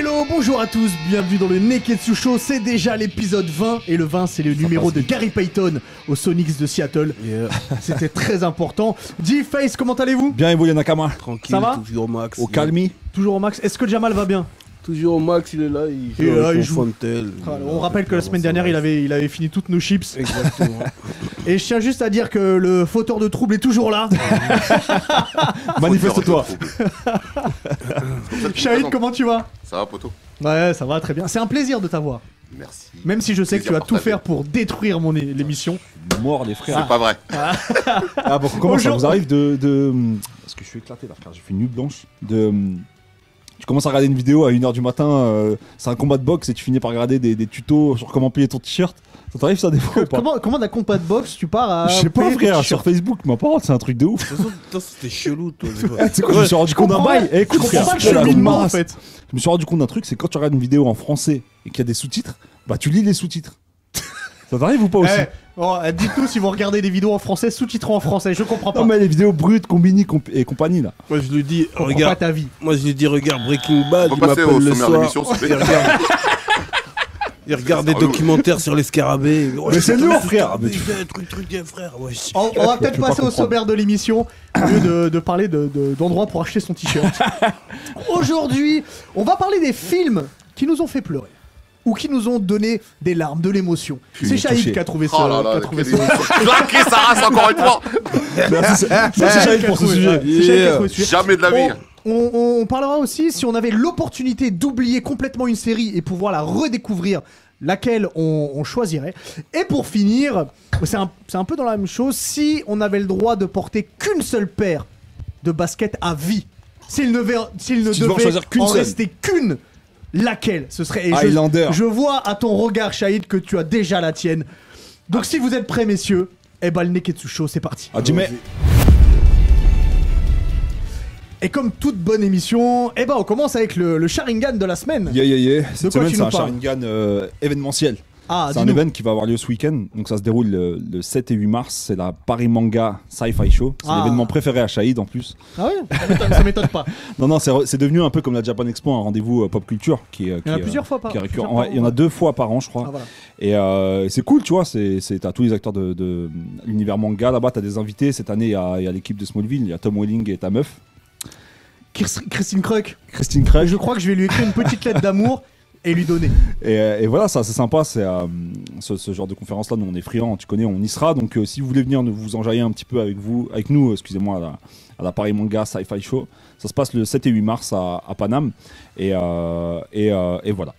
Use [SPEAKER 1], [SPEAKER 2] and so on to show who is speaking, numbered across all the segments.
[SPEAKER 1] Hello, bonjour à tous, bienvenue dans le Neketsu Show, c'est déjà l'épisode 20, et le 20 c'est le numéro de Gary Payton aux Sonics de Seattle. C'était très important. D-Face, comment allez-vous?
[SPEAKER 2] Bien, et vous, Yanakama?
[SPEAKER 3] Tranquille,
[SPEAKER 1] ça va?
[SPEAKER 3] toujours au max.
[SPEAKER 2] Au calmi?
[SPEAKER 1] Toujours au max. Est-ce que Jamal va bien?
[SPEAKER 3] Toujours au max, il est là,
[SPEAKER 1] il joue.
[SPEAKER 3] Fontel.
[SPEAKER 1] On rappelle que la semaine dernière il avait fini toutes nos chips.
[SPEAKER 3] Exactement.
[SPEAKER 1] Et je tiens juste à dire que le fauteur de trouble est toujours là.
[SPEAKER 2] Manifeste-toi.
[SPEAKER 1] Shahid, comment tu vas?
[SPEAKER 4] Ça va, poto?
[SPEAKER 1] Ouais, ça va très bien. C'est un plaisir de t'avoir.
[SPEAKER 4] Merci.
[SPEAKER 1] Même si je sais que tu vas tout faire pour détruire l'émission.
[SPEAKER 2] Mort, les frères.
[SPEAKER 4] C'est pas vrai.
[SPEAKER 2] Ah bon, comment ça vous arrive de... Parce que je suis éclaté là, frère, j'ai fait une nuit blanche. Tu commences à regarder une vidéo à 1h du matin, c'est un combat de boxe et tu finis par regarder des tutos sur comment payer ton t-shirt. Ça t'arrive ça des fois ou pas?
[SPEAKER 1] Comment d'un combat de boxe tu pars à...
[SPEAKER 2] Je sais pas,
[SPEAKER 1] payer tes
[SPEAKER 2] frère,
[SPEAKER 1] t-shirts?
[SPEAKER 2] sur Facebook, ma parole, c'est un truc de ouf.
[SPEAKER 3] C'était chelou, toi.
[SPEAKER 2] Tu sais quoi, je me suis rendu compte d'un bail. Eh, écoute,
[SPEAKER 1] Je comprends
[SPEAKER 2] frère,
[SPEAKER 1] pas le
[SPEAKER 2] je
[SPEAKER 1] cheminement en fait.
[SPEAKER 2] me suis rendu compte d'un truc, c'est quand tu regardes une vidéo en français et qu'il y a des sous-titres, bah tu lis les sous-titres. Ça t'arrive ou pas aussi?
[SPEAKER 1] Dites-nous si vous regardez des vidéos en français sous-titrées en français, je comprends pas.
[SPEAKER 2] Non mais les vidéos brutes, Combini et compagnie là.
[SPEAKER 3] Moi, je lui dis,
[SPEAKER 1] Je comprends pas
[SPEAKER 3] regarde.
[SPEAKER 1] ta vie.
[SPEAKER 3] Moi, je lui dis, regarde Breaking Bad.
[SPEAKER 4] On
[SPEAKER 3] Il
[SPEAKER 4] va passer
[SPEAKER 3] m'appelle
[SPEAKER 4] au
[SPEAKER 3] le
[SPEAKER 4] sommaire de
[SPEAKER 3] soir.
[SPEAKER 4] l'émission, s'il te plaît.
[SPEAKER 3] Il regarde des documentaires sur les scarabées.
[SPEAKER 2] Mais c'est lourd, frère.
[SPEAKER 3] Truc, frère. Ouais.
[SPEAKER 1] On va peut-être
[SPEAKER 2] peux pas
[SPEAKER 1] passer au
[SPEAKER 2] comprendre.
[SPEAKER 1] sommaire de l'émission au lieu de parler d'endroits pour acheter son t-shirt. Aujourd'hui, on va parler des films qui nous ont fait pleurer. Ou qui nous ont donné des larmes, de l'émotion. C'est Shahid
[SPEAKER 2] touché.
[SPEAKER 1] qui a trouvé ça.
[SPEAKER 4] Oh là là,
[SPEAKER 1] qui a trouvé
[SPEAKER 4] quelle
[SPEAKER 1] ça.
[SPEAKER 4] émotion. Claquer sa race encore une fois.
[SPEAKER 2] Merci Shahid pour ce sujet.
[SPEAKER 1] C'est Shahid qui a trouvé ce sujet.
[SPEAKER 4] Jamais de la vie.
[SPEAKER 1] On parlera aussi si on avait l'opportunité d'oublier complètement une série et pouvoir la redécouvrir, laquelle on choisirait. Et pour finir, c'est un peu dans la même chose, si on avait le droit de porter qu'une seule paire de baskets à vie, s'il ne
[SPEAKER 2] devais en
[SPEAKER 1] devait
[SPEAKER 2] choisir qu'une
[SPEAKER 1] en
[SPEAKER 2] seule.
[SPEAKER 1] rester qu'une, laquelle ce serait? Et
[SPEAKER 2] Highlander.
[SPEAKER 1] je vois à ton regard, Shahid, que tu as déjà la tienne. Donc si vous êtes prêts, messieurs, eh ben le Neketsu Show, c'est parti.
[SPEAKER 2] Ah, Jimmy.
[SPEAKER 1] Et comme toute bonne émission, eh ben on commence avec le Sharingan de la semaine.
[SPEAKER 2] Yeah. Cette
[SPEAKER 1] quoi
[SPEAKER 2] semaine,
[SPEAKER 1] tu
[SPEAKER 2] c'est
[SPEAKER 1] nous
[SPEAKER 2] un
[SPEAKER 1] parles?
[SPEAKER 2] Sharingan événementiel.
[SPEAKER 1] Ah,
[SPEAKER 2] C'est un
[SPEAKER 1] dis-nous.
[SPEAKER 2] event qui va avoir lieu ce week-end. Donc ça se déroule le 7 et 8 mars. C'est la Paris Manga Sci-Fi Show. C'est
[SPEAKER 1] Ah.
[SPEAKER 2] l'événement préféré à Shahid en plus.
[SPEAKER 1] Ah ouais, ça m'étonne pas.
[SPEAKER 2] Non, c'est devenu un peu comme la Japan Expo, un rendez-vous pop culture.
[SPEAKER 1] Il y en a plusieurs fois par
[SPEAKER 2] qui est récurrent.
[SPEAKER 1] plusieurs
[SPEAKER 2] Ouais, il y en a 2 fois par an, je crois.
[SPEAKER 1] Ah, voilà.
[SPEAKER 2] Et c'est cool, tu vois. T'as tous les acteurs de l'univers manga. Là-bas, t'as des invités. Cette année, il y a l'équipe de Smallville. Il y a Tom Welling et ta meuf,
[SPEAKER 1] Christine Kruk.
[SPEAKER 2] Christine Craig.
[SPEAKER 1] Je crois que je vais lui écrire une petite lettre d'amour et lui donner.
[SPEAKER 2] Et voilà, ça c'est sympa, c'est ce genre de conférence là, nous on est friands, tu connais, on y sera, donc si vous voulez venir vous enjailler un petit peu avec nous, excusez-moi, à la Paris Manga Sci-Fi Show, ça se passe le 7 et 8 mars à Paname, et voilà.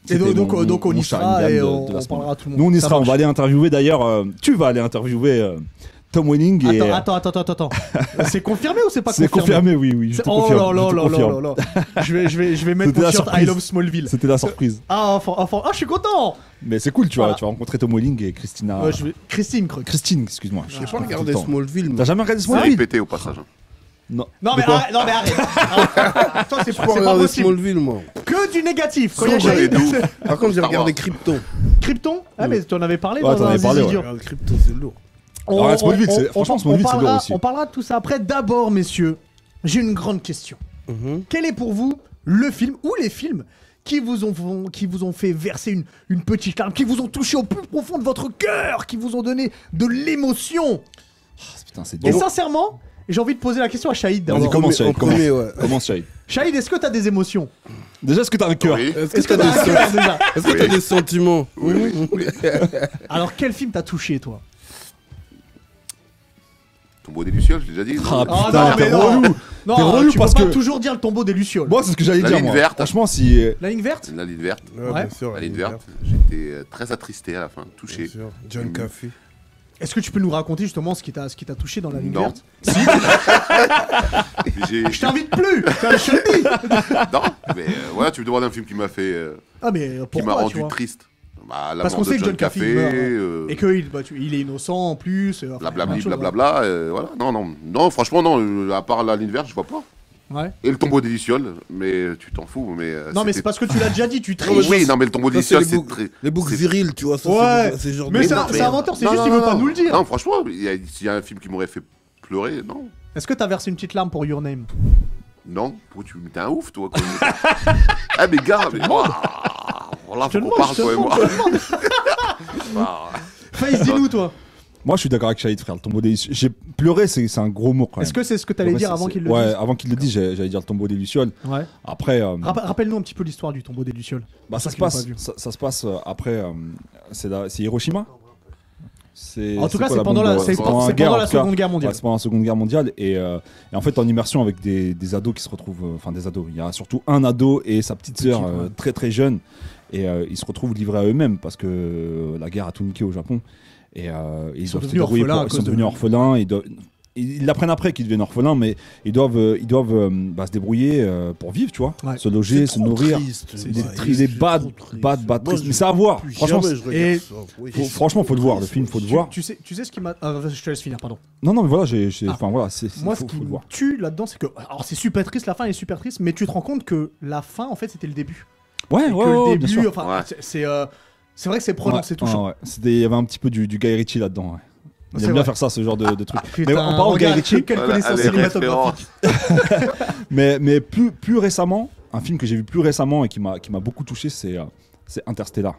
[SPEAKER 1] Et
[SPEAKER 2] C'était
[SPEAKER 1] donc on
[SPEAKER 2] mon
[SPEAKER 1] y
[SPEAKER 2] Sharingan
[SPEAKER 1] sera et
[SPEAKER 2] de
[SPEAKER 1] on
[SPEAKER 2] la semaine.
[SPEAKER 1] parlera à tout le monde.
[SPEAKER 2] Nous on y
[SPEAKER 1] Ça
[SPEAKER 2] sera, on
[SPEAKER 1] marche.
[SPEAKER 2] va aller interviewer d'ailleurs, tu vas aller interviewer Tom Welling et...
[SPEAKER 1] Attends. C'est confirmé ou c'est pas
[SPEAKER 2] C'est
[SPEAKER 1] confirmé?
[SPEAKER 2] confirmé, oui, je te
[SPEAKER 1] Oh
[SPEAKER 2] confirme.
[SPEAKER 1] là
[SPEAKER 2] je te
[SPEAKER 1] là
[SPEAKER 2] confirme.
[SPEAKER 1] là là. Je vais mettre
[SPEAKER 2] C'était
[SPEAKER 1] mon
[SPEAKER 2] la
[SPEAKER 1] shirt I
[SPEAKER 2] surprise.
[SPEAKER 1] Love Smallville.
[SPEAKER 2] C'était la surprise.
[SPEAKER 1] Ah, je suis content.
[SPEAKER 2] Mais c'est cool, tu
[SPEAKER 1] Voilà.
[SPEAKER 2] vois, tu vas rencontrer Tom Welling et Christina...
[SPEAKER 1] Christine Kruk.
[SPEAKER 2] Christine, excuse-moi.
[SPEAKER 3] J'ai pas
[SPEAKER 2] tout le
[SPEAKER 3] regardé
[SPEAKER 2] temps.
[SPEAKER 3] Smallville.
[SPEAKER 2] T'as
[SPEAKER 3] mais-
[SPEAKER 2] jamais regardé
[SPEAKER 4] C'est
[SPEAKER 2] Smallville?
[SPEAKER 4] répété au passage.
[SPEAKER 2] Non.
[SPEAKER 1] Non
[SPEAKER 2] De
[SPEAKER 1] mais
[SPEAKER 2] quoi
[SPEAKER 1] arrête, Toi c'est
[SPEAKER 3] J'ai
[SPEAKER 1] pas
[SPEAKER 3] pas regardé
[SPEAKER 1] possible.
[SPEAKER 3] Smallville, moi.
[SPEAKER 1] Que du négatif. Quand il y a
[SPEAKER 4] Sans
[SPEAKER 1] Shahid,
[SPEAKER 4] regret.
[SPEAKER 3] Par contre, j'ai
[SPEAKER 4] Star
[SPEAKER 3] regardé
[SPEAKER 4] Wars.
[SPEAKER 3] Krypton.
[SPEAKER 1] Krypton. Ah mais tu en avais parlé
[SPEAKER 2] Ouais,
[SPEAKER 1] dans
[SPEAKER 2] t'en
[SPEAKER 1] un
[SPEAKER 2] avais parlé,
[SPEAKER 1] Zizi
[SPEAKER 2] ouais.
[SPEAKER 1] Dur.
[SPEAKER 3] Regarde Krypton, c'est lourd.
[SPEAKER 2] Alors, Smallville, franchement, Smallville, c'est lourd aussi.
[SPEAKER 1] On parlera de tout ça après. D'abord, messieurs, j'ai une grande question.
[SPEAKER 3] Mhm.
[SPEAKER 1] Quel est pour vous le film ou les films qui vous ont fait verser une petite larme, qui vous ont touché au plus profond de votre cœur, qui vous ont donné de l'émotion?
[SPEAKER 2] Putain, c'est
[SPEAKER 1] Et
[SPEAKER 2] dur.
[SPEAKER 1] sincèrement, j'ai envie de poser la question à Shahid
[SPEAKER 2] Vas-y,
[SPEAKER 1] d'abord.
[SPEAKER 2] commence,
[SPEAKER 3] En
[SPEAKER 2] Shahid,
[SPEAKER 3] premier, ouais.
[SPEAKER 2] Commence, Shahid.
[SPEAKER 1] Shahid, est-ce que t'as des émotions?
[SPEAKER 2] Déjà, est-ce que t'as un cœur?
[SPEAKER 4] Oui.
[SPEAKER 3] Est-ce que t'as
[SPEAKER 1] t'as un cœur,
[SPEAKER 3] des
[SPEAKER 1] déjà?
[SPEAKER 3] Est-ce que t'as des sentiments?
[SPEAKER 1] Alors quel film t'a touché toi?
[SPEAKER 4] Tombeau des Lucioles, je l'ai déjà dit.
[SPEAKER 2] Ah
[SPEAKER 1] Oh,
[SPEAKER 2] putain,
[SPEAKER 1] non,
[SPEAKER 2] t'es
[SPEAKER 1] mais non.
[SPEAKER 2] relou.
[SPEAKER 1] Non,
[SPEAKER 2] T'es relou
[SPEAKER 1] tu
[SPEAKER 2] parce
[SPEAKER 1] peux pas
[SPEAKER 2] que-
[SPEAKER 1] toujours dire le tombeau des Lucioles.
[SPEAKER 2] Moi, c'est ce que j'allais
[SPEAKER 4] La
[SPEAKER 2] dire,
[SPEAKER 4] ligne
[SPEAKER 2] moi.
[SPEAKER 4] verte.
[SPEAKER 2] Franchement, si...
[SPEAKER 1] La ligne verte?
[SPEAKER 4] La ligne verte.
[SPEAKER 1] Ouais.
[SPEAKER 3] Bien sûr.
[SPEAKER 4] La ligne verte. J'étais très attristé à la fin, touché.
[SPEAKER 3] Bien sûr. John Café.
[SPEAKER 1] Est-ce que tu peux nous raconter justement ce qui t'a touché dans la ligne
[SPEAKER 4] Non.
[SPEAKER 1] verte?
[SPEAKER 4] J'ai-
[SPEAKER 1] Je t'invite plus. Je te le dis.
[SPEAKER 4] Non, mais voilà, tu me demandes un film qui m'a fait,
[SPEAKER 1] Ah mais
[SPEAKER 4] qui m'a
[SPEAKER 1] pourquoi tu
[SPEAKER 4] rendu
[SPEAKER 1] vois?
[SPEAKER 4] triste. Bah, la
[SPEAKER 1] Parce
[SPEAKER 4] mort
[SPEAKER 1] qu'on sait
[SPEAKER 4] de
[SPEAKER 1] que John Caffey meurt,
[SPEAKER 4] Café,
[SPEAKER 1] et qu'il il est innocent en plus. Enfin,
[SPEAKER 4] blablabla,
[SPEAKER 1] plein de choses,
[SPEAKER 4] blablabla, voilà. Non, franchement, non, à part la ligne verte, je vois pas.
[SPEAKER 1] ouais.
[SPEAKER 4] Et le tombeau des Lucioles, mais tu t'en fous, mais...
[SPEAKER 1] Non mais c'est
[SPEAKER 4] c'était-
[SPEAKER 1] parce que tu l'as déjà dit, tu
[SPEAKER 4] Oui,
[SPEAKER 1] triches.
[SPEAKER 4] oui, non, mais le tombeau des
[SPEAKER 3] Ça, c'est
[SPEAKER 4] Lucioles,
[SPEAKER 3] les
[SPEAKER 4] c'est
[SPEAKER 3] boucs
[SPEAKER 4] très...
[SPEAKER 3] les boucs
[SPEAKER 4] c'est-
[SPEAKER 3] virils, tu vois. Ça,
[SPEAKER 1] Ouais.
[SPEAKER 3] c'est genre
[SPEAKER 1] Mais
[SPEAKER 3] de-
[SPEAKER 1] c'est
[SPEAKER 4] non,
[SPEAKER 1] un inventeur, c'est
[SPEAKER 4] non,
[SPEAKER 1] juste
[SPEAKER 4] non,
[SPEAKER 1] il veut
[SPEAKER 4] non,
[SPEAKER 1] pas
[SPEAKER 4] non.
[SPEAKER 1] nous le dire.
[SPEAKER 4] Non, franchement, s'il y a un film qui m'aurait fait pleurer, non.
[SPEAKER 1] Est-ce que t'as versé une petite larme pour Your Name?
[SPEAKER 4] Non, pourquoi tu t'es un ouf, toi quoi. Ah, mais gars, mais. Voilà, faut qu'on parle, toi et moi.
[SPEAKER 1] Face, dis-nous, toi.
[SPEAKER 2] Moi, je suis d'accord avec Shahid, frère. Le tombeau des Lucioles. J'ai pleuré, c'est un gros mot quand même.
[SPEAKER 1] Est-ce que c'est ce que t'allais dire avant qu'il le dise?
[SPEAKER 2] Ouais, avant qu'il le dise, j'allais dire le tombeau des Lucioles.
[SPEAKER 1] Ouais.
[SPEAKER 2] Après.
[SPEAKER 1] Rappelle-nous un petit peu l'histoire du tombeau des Lucioles.
[SPEAKER 2] Bah, ça se passe après. C'est Hiroshima.
[SPEAKER 1] En tout cas, c'est pendant la Seconde Guerre mondiale.
[SPEAKER 2] Ouais, c'est pendant la Seconde Guerre mondiale. Et en fait, en immersion avec des ados qui se retrouvent. Enfin, des ados. Il y a surtout un ado et sa petite sœur très très jeune. Et ils se retrouvent livrés à eux-mêmes parce que la guerre a tout niqué au Japon. Et ils doivent se débrouiller. Ils sont devenus orphelins. Ils l'apprennent après qu'ils deviennent orphelins, mais ils doivent se débrouiller pour vivre, tu vois, se loger, se nourrir. C'est bad, triste. Mais c'est à voir. Franchement, franchement, faut le voir. Le film, faut le voir.
[SPEAKER 1] Tu sais ce qui m'a. Je te laisse finir, pardon.
[SPEAKER 2] Non, mais voilà, enfin voilà,
[SPEAKER 1] moi, ce qui me tue là-dedans, c'est que, alors c'est super triste, la fin est super triste, mais tu te rends compte que la fin, en fait, c'était le début.
[SPEAKER 2] Le début,
[SPEAKER 1] enfin, c'est vrai que c'est prenant, c'est touchant.
[SPEAKER 2] Il y avait un petit peu du Guy Ritchie là-dedans. Il aime bien faire ça, ce genre de truc.
[SPEAKER 1] Putain, mais on parle de Guy Ritchie. Quelle connaissance cinématographique.
[SPEAKER 2] mais plus récemment, un film que j'ai vu plus récemment et qui m'a beaucoup touché, c'est Interstellar.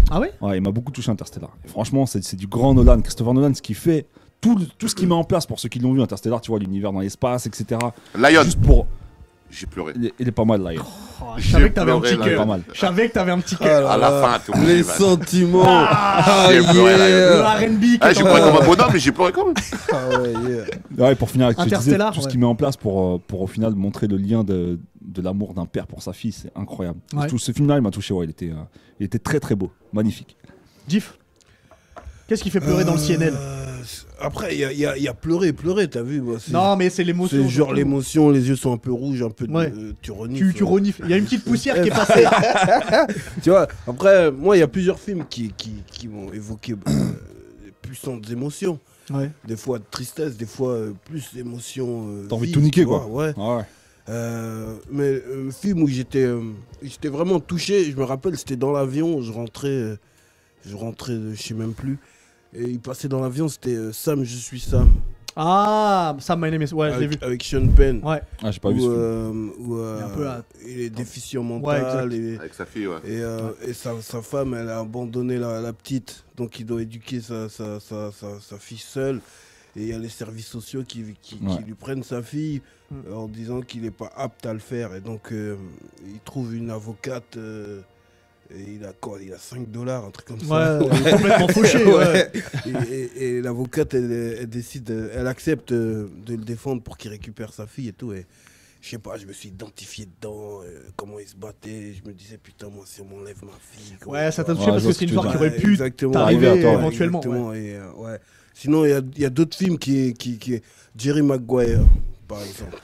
[SPEAKER 1] Ah ouais?
[SPEAKER 2] Ouais, il m'a beaucoup touché Interstellar. Et franchement, c'est du grand Nolan. Christopher Nolan, ce qu'il fait, tout ce qu'il met en place pour ceux qui l'ont vu, Interstellar, tu vois, l'univers dans l'espace, etc.
[SPEAKER 4] Lion.
[SPEAKER 2] Juste pour...
[SPEAKER 4] J'ai pleuré.
[SPEAKER 2] Il est pas mal, Lion.
[SPEAKER 1] Je savais que t'avais un petit cœur. Je savais que t'avais un petit cœur.
[SPEAKER 4] À la fin, tout
[SPEAKER 3] les sentiments.
[SPEAKER 4] J'ai pleuré,
[SPEAKER 1] le R&B.
[SPEAKER 4] J'ai pleuré comme un bonhomme, mais j'ai pleuré quand même.
[SPEAKER 2] Ouais, pour finir avec
[SPEAKER 1] Interstellar,
[SPEAKER 2] tout ce qu'il met en place pour au final montrer le lien de l'amour d'un père pour sa fille, c'est incroyable.
[SPEAKER 1] Ouais.
[SPEAKER 2] Tout ce film-là, il m'a touché. Ouais, il était très très beau, magnifique.
[SPEAKER 1] Diff, qu'est-ce qui fait pleurer dans le CNL?
[SPEAKER 3] Après, il y a pleurer, t'as vu moi,
[SPEAKER 1] non, mais c'est l'émotion.
[SPEAKER 3] C'est genre l'émotion, les yeux sont un peu rouges, un peu tu renifles.
[SPEAKER 1] Tu renifles. Il y a une petite poussière qui est passée.
[SPEAKER 3] Tu vois, après, moi, il y a plusieurs films qui m'ont évoqué puissantes émotions.
[SPEAKER 1] Ouais.
[SPEAKER 3] Des fois de tristesse, des fois plus d'émotions.
[SPEAKER 2] T'as envie de tout niquer, quoi.
[SPEAKER 3] Ouais.
[SPEAKER 2] Ah ouais.
[SPEAKER 3] Mais un film où j'étais vraiment touché, je me rappelle, c'était dans l'avion, je rentrais de je sais même plus. Et il passait dans l'avion, c'était Sam, je suis Sam.
[SPEAKER 1] Ah, Sam, my name is... Ouais, je l'ai vu.
[SPEAKER 3] Avec Sean Penn.
[SPEAKER 1] Ouais.
[SPEAKER 2] Ah, j'ai pas vu ce film.
[SPEAKER 3] Il est déficient mental.
[SPEAKER 4] Ouais, avec sa fille, ouais.
[SPEAKER 3] Et sa femme, elle a abandonné la petite. Donc il doit éduquer sa fille seule. Et il y a les services sociaux qui lui prennent sa fille en disant qu'il n'est pas apte à le faire. Et donc il trouve une avocate... Et il a quoi? Il a $5, un truc comme ça.
[SPEAKER 1] Ouais, complètement fauché. Ouais.
[SPEAKER 3] Et l'avocate, elle décide, elle accepte de le défendre pour qu'il récupère sa fille et tout. Et je sais pas, je me suis identifié dedans, comment il se battait. Je me disais, putain, moi, si on m'enlève ma fille.
[SPEAKER 1] Ouais, ça t'a touché parce que c'est une histoire qui aurait pu
[SPEAKER 2] t'arriver
[SPEAKER 1] éventuellement.
[SPEAKER 3] Exactement. Et, sinon, il y a d'autres films qui Jerry Maguire, par exemple.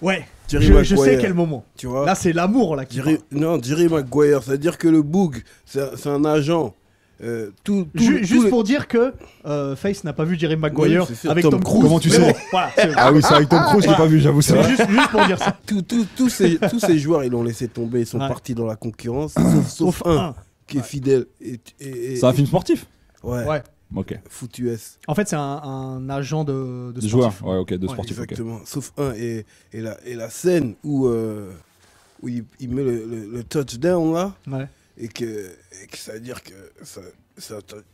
[SPEAKER 1] Ouais. Je sais quel moment.
[SPEAKER 3] Tu vois,
[SPEAKER 1] là, c'est l'amour là qui
[SPEAKER 3] Non, Jerry Maguire, c'est-à-dire que le Boog, c'est un agent.
[SPEAKER 1] Juste pour dire que Face n'a pas vu Jerry Maguire avec Tom Cruise.
[SPEAKER 2] Comment tu sais?
[SPEAKER 1] Voilà,
[SPEAKER 2] ah oui, c'est avec Tom Cruise, je l'ai pas vu, j'avoue.
[SPEAKER 1] C'est juste pour dire ça.
[SPEAKER 3] Tous ces joueurs, ils l'ont laissé tomber, ils sont partis dans la concurrence, sauf un qui est fidèle.
[SPEAKER 2] C'est un film sportif?
[SPEAKER 3] Ouais.
[SPEAKER 2] Ok.
[SPEAKER 3] Foot US.
[SPEAKER 1] En fait, c'est un agent de sportif.
[SPEAKER 2] Joueur, ouais, ok, de sportif.
[SPEAKER 3] Exactement. Okay. Sauf un. Et la scène où il met le touchdown là, et que ça veut dire que